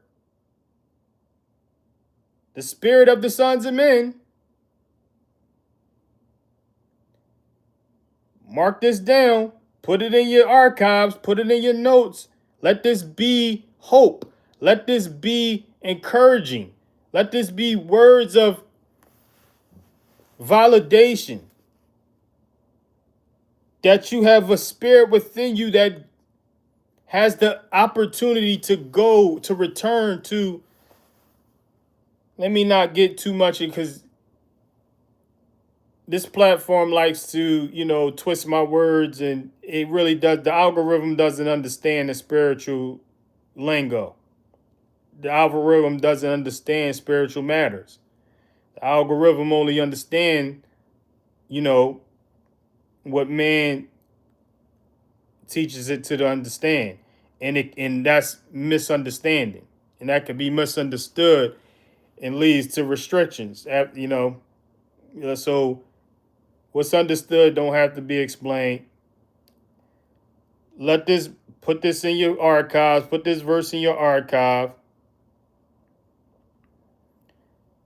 The spirit of the sons of men. Mark this down. Put it in your archives. Put it in your notes. Let this be hope. Let this be encouraging. Let this be words of validation. That you have a spirit within you that has the opportunity to return to. Let me not get too much because this platform likes to, twist my words, and it really does. The algorithm doesn't understand the spiritual lingo. The algorithm doesn't understand spiritual matters. The algorithm only understand, what man teaches it to understand. And that's misunderstanding. And that could be misunderstood and leads to restrictions. So what's understood don't have to be explained. Put this in your archives. Put this verse in your archive.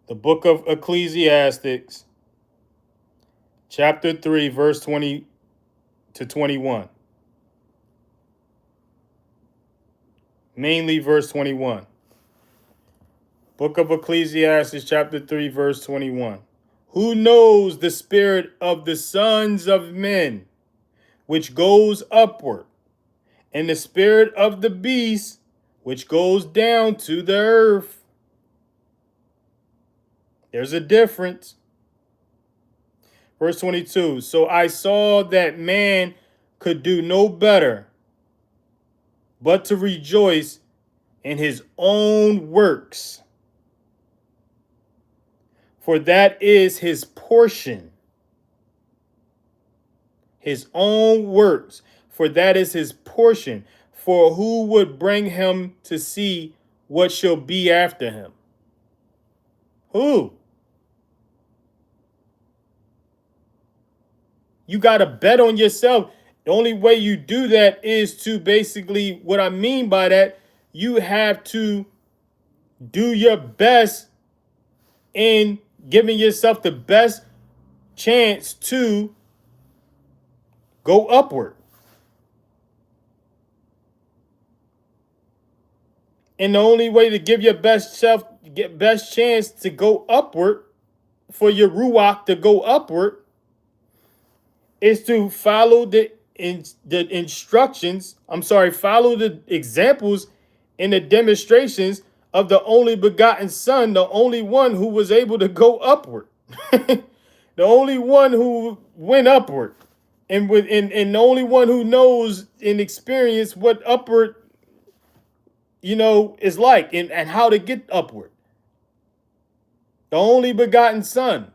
The book of Ecclesiastes, chapter 3, verse 20 to 21. Mainly verse 21. Book of Ecclesiastes, chapter 3, verse 21. Who knows the spirit of the sons of men, which goes upward, and the spirit of the beast, which goes down to the earth? There's a difference. Verse 22. So I saw that man could do no better but to rejoice in his own works, for that is his portion. His own works, for that is his portion. For who would bring him to see what shall be after him? Who? You got to bet on yourself. The only way you do that is to basically, what I mean by that, you have to do your best in giving yourself the best chance to go upward. And the only way to give your best chance to go upward, for your ruach to go upward, is to follow the instructions. Follow the examples and the demonstrations of the only begotten Son, the only one who was able to go upward, the only one who went upward, and the only one who knows and experience what upward, is like, and how to get upward. The only begotten Son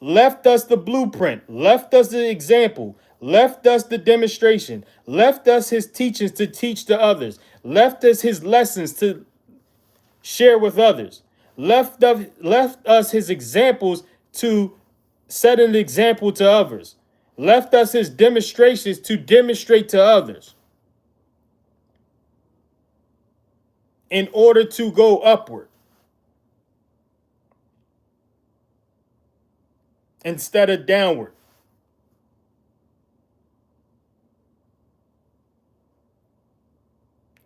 left us the blueprint, left us the example, left us the demonstration, left us his teachings to teach to others, left us his lessons to share with others, left us his examples to set an example to others, left us his demonstrations to demonstrate to others in order to go upward instead of downward.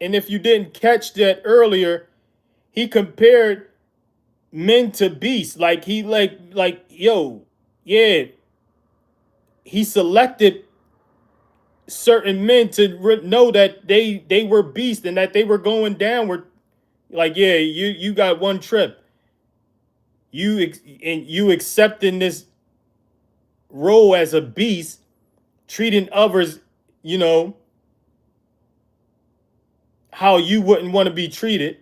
And if you didn't catch that earlier, he compared men to beasts. Like yeah, he selected certain men to know that they were beasts and that they were going downward. Like, yeah, you got one trip. You accepting this role as a beast, treating others, how you wouldn't want to be treated.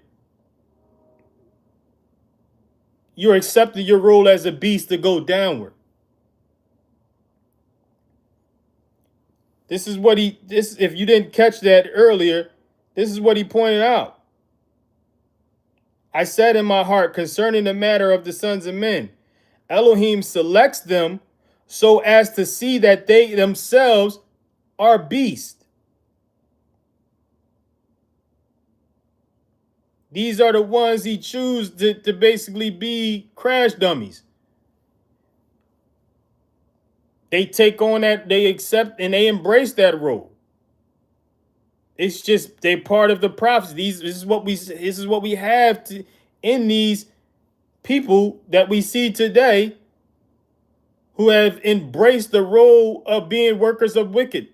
You're accepting your role as a beast to go downward. This is what if you didn't catch that earlier, this is what he pointed out. I said in my heart concerning the matter of the sons of men, Elohim selects them so as to see that they themselves are beasts. These are the ones he chooses to basically be crash dummies. They take on that, they accept and they embrace that role. It's just they part of the prophecy. This is what we have in these people that we see today who have embraced the role of being workers of wicked,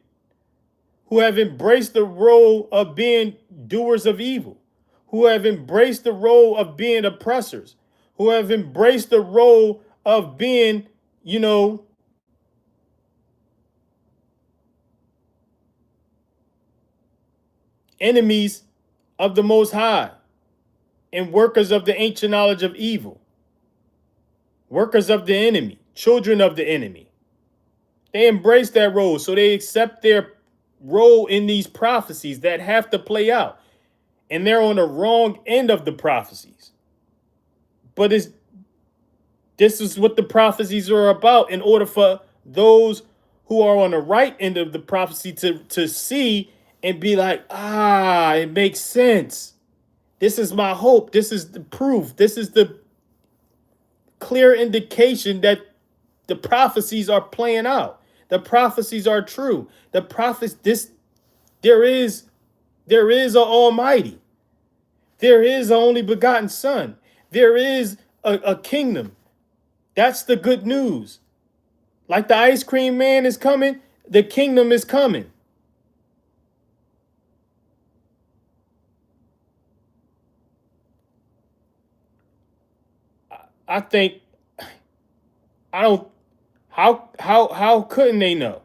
who have embraced the role of being doers of evil, who have embraced the role of being oppressors, who have embraced the role of being, enemies of the Most High and workers of the ancient knowledge of evil, workers of the enemy, children of the enemy. They embrace that role, so they accept their role in these prophecies that have to play out. And they're on the wrong end of the prophecies. But this is what the prophecies are about, in order for those who are on the right end of the prophecy to see and be like, it makes sense. This is my hope. This is the proof. This is the clear indication that the prophecies are playing out. The prophecies are true. There is an Almighty. There is an only begotten Son. There is a kingdom. That's the good news. Like the ice cream man is coming, the kingdom is coming. I think I don't how couldn't they know?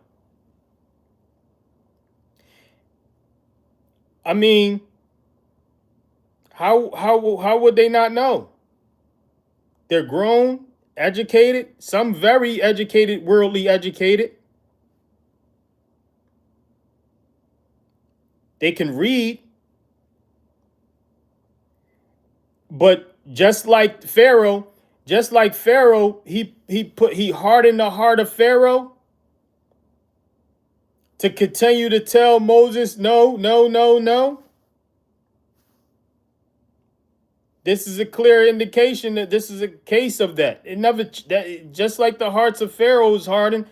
I mean, how would they not know? They're grown, educated, some very educated, worldly educated. They can read. But just like Pharaoh, he hardened the heart of Pharaoh to continue to tell Moses, no, no, no, no. This is a clear indication that this is a case of that. Just like the hearts of Pharaohs hardened,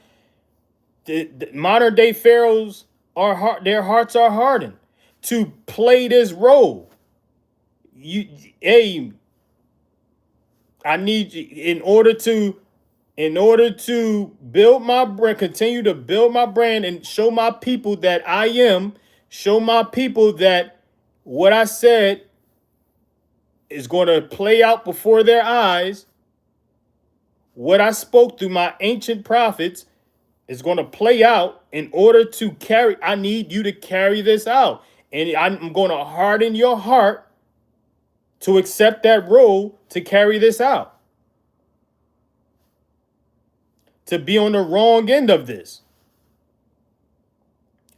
the modern day Pharaohs their hearts are hardened to play this role. I need you in order to build my brand, continue to build my brand and show my people that show my people that what I said is going to play out before their eyes. What I spoke through my ancient prophets is going to play out. In order to I need you to carry this out. And I'm going to harden your heart to accept that role to carry this out. To be on the wrong end of this.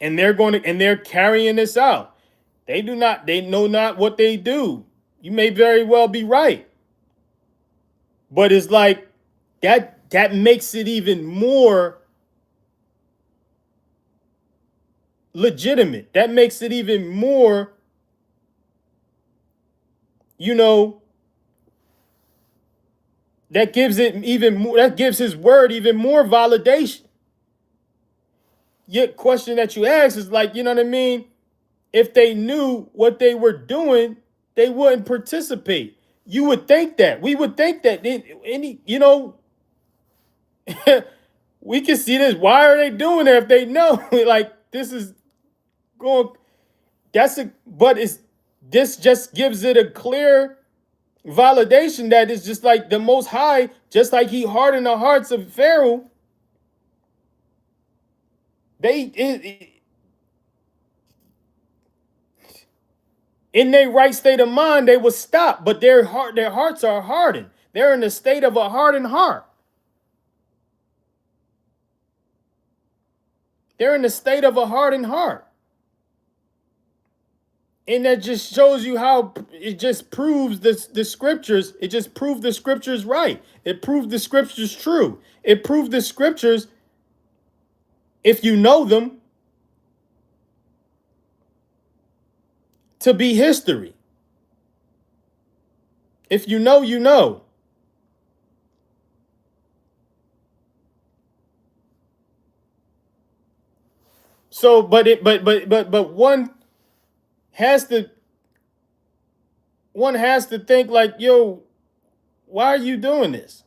And they're carrying this out. They know not what they do. You may very well be right. But it's like that makes it even more legitimate. That makes it even more, that gives his word even more validation. Yet question that you ask is like, you know what I mean? If they knew what they were doing, they wouldn't participate. You would think that. We would think that we can see this. Why are they doing it if they know? Like, this is going, this just gives it a clear validation that it's just like the Most High, just like he hardened the hearts of Pharaoh. In their right state of mind, they would stop, but their hearts are hardened. They're in a state of a hardened heart. They're in a state of a hardened heart. And that just shows you how it just proves the scriptures. It just proved the scriptures right. It proved the scriptures true. It proved the scriptures, if you know them, to be history. If you know, you know. So, but has to one has to think like, yo, why are you doing this?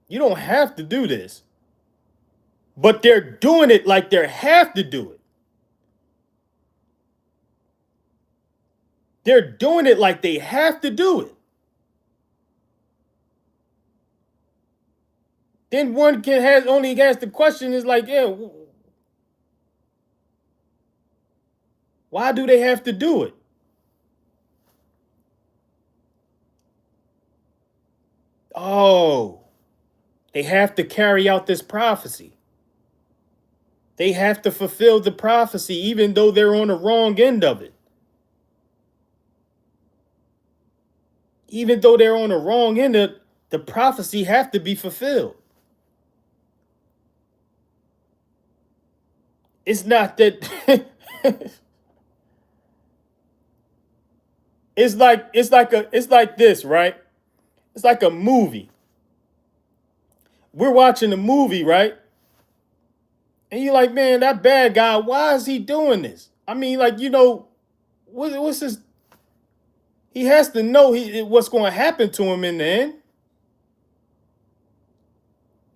You don't have to do this. But they're doing it like they have to do it. They're doing it like they have to do it. Then one can has only ask the question is like, yeah, why do they have to do it? Oh, they have to carry out this prophecy. They have to fulfill the prophecy, even though they're on the wrong end of it. Even though they're on the wrong end of it, the prophecy have to be fulfilled. It's not that it's like this, right? It's like a movie. We're watching a movie, right? And you're like, man, that bad guy, why is he doing this? I mean, like, what's his? He has to know what's going to happen to him in the end.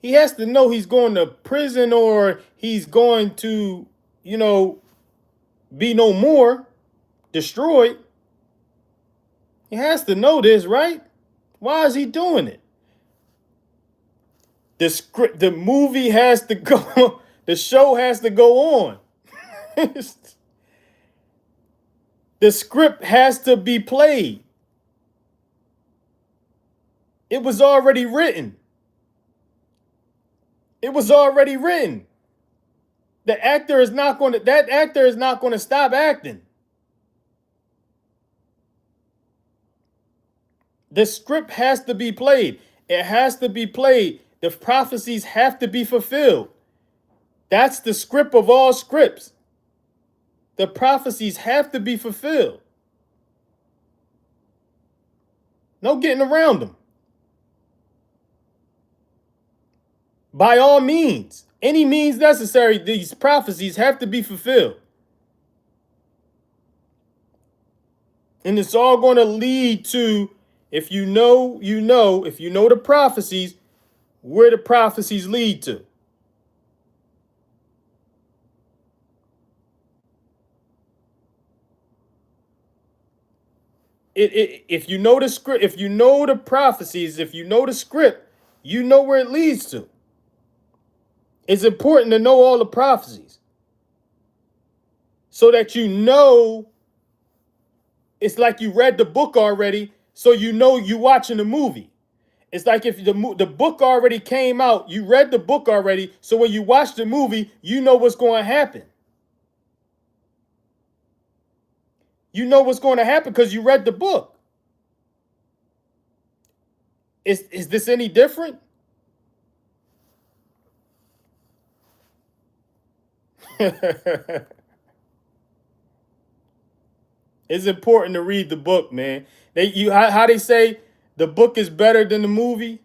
He has to know he's going to prison or he's going to, be no more, destroyed. He has to know this, right? Why is he doing it? The movie has to go, the show has to go on. The script has to be played. It was already written. It was already written. That actor is not going to stop acting. The script has to be played. It has to be played. The prophecies have to be fulfilled. That's the script of all scripts. The prophecies have to be fulfilled. No getting around them. By all means, any means necessary, these prophecies have to be fulfilled. And it's all going to lead to, if you know, if you know the prophecies, where the prophecies lead to. If you know the script, if you know the prophecies, if you know the script, you know where it leads to. It's important to know all the prophecies so that you know. It's like you read the book already, so you know you watching the movie. It's like if the book already came out, you read the book already, so when you watch the movie, you know what's going to happen. You know what's going to happen because you read the book. Is this any different? It's important to read the book, man. How they say the book is better than the movie.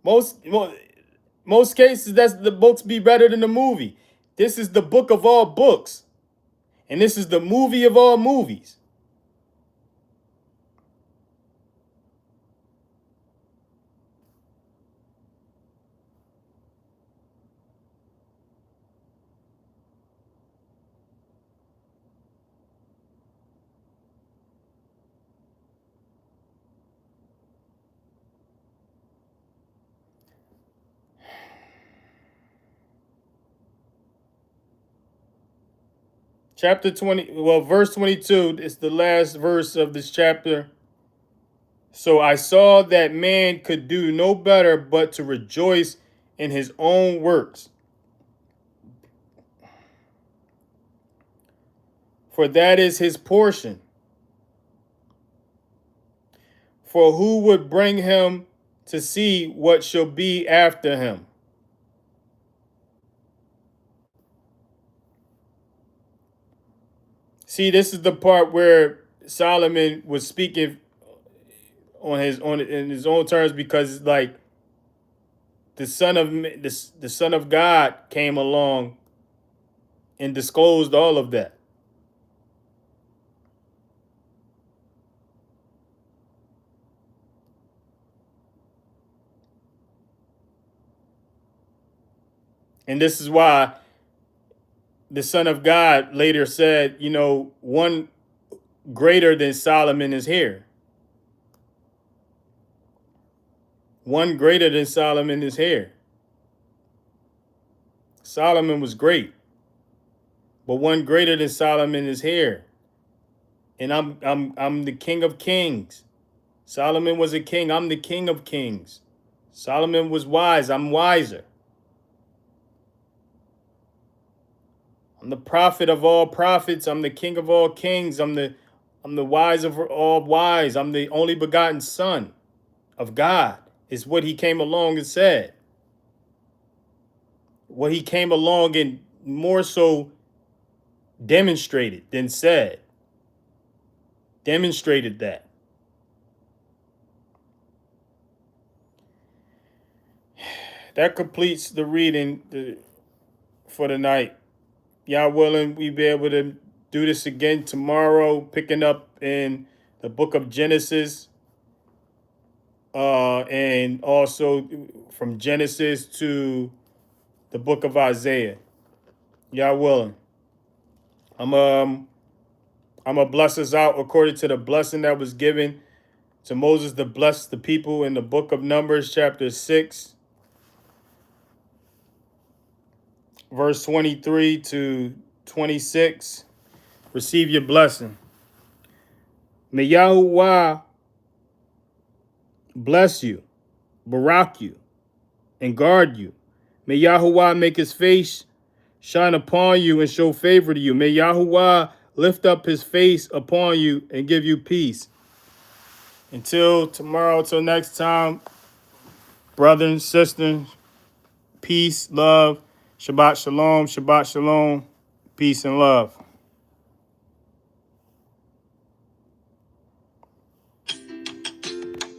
Most most cases, that's the books be better than the movie. This is the book of all books, and this is the movie of all movies. Chapter 20, well, verse 22 is the last verse of this chapter. So I saw that man could do no better but to rejoice in his own works, for that is his portion. For who would bring him to see what shall be after him? See, this is the part where Solomon was speaking on in his own terms, because like the son of God came along and disclosed all of that. And this is why the Son of God later said, one greater than Solomon is here. One greater than Solomon is here. Solomon was great, but one greater than Solomon is here. And I'm the King of Kings. Solomon was a king. I'm the King of Kings. Solomon was wise. I'm wiser. I'm the prophet of all prophets. I'm the king of all kings. I'm the wise of all wise. I'm the only begotten son of God, is what he came along and said. What he came along and more so demonstrated than said. Demonstrated that. That completes the reading for the night. Y'all willing, we be able to do this again tomorrow, picking up in the book of Genesis, and also from Genesis to the book of Isaiah. Y'all willing? I'm gonna bless us out according to the blessing that was given to Moses to bless the people in the book of Numbers, chapter 6, verse 23 to 26. Receive your blessing. May Yahuwah bless you, barak you, and guard you. May Yahuwah make his face shine upon you and show favor to you. May Yahuwah lift up his face upon you and give you peace. Until tomorrow, till next time, brothers and sisters, peace, love, Shabbat shalom, peace and love.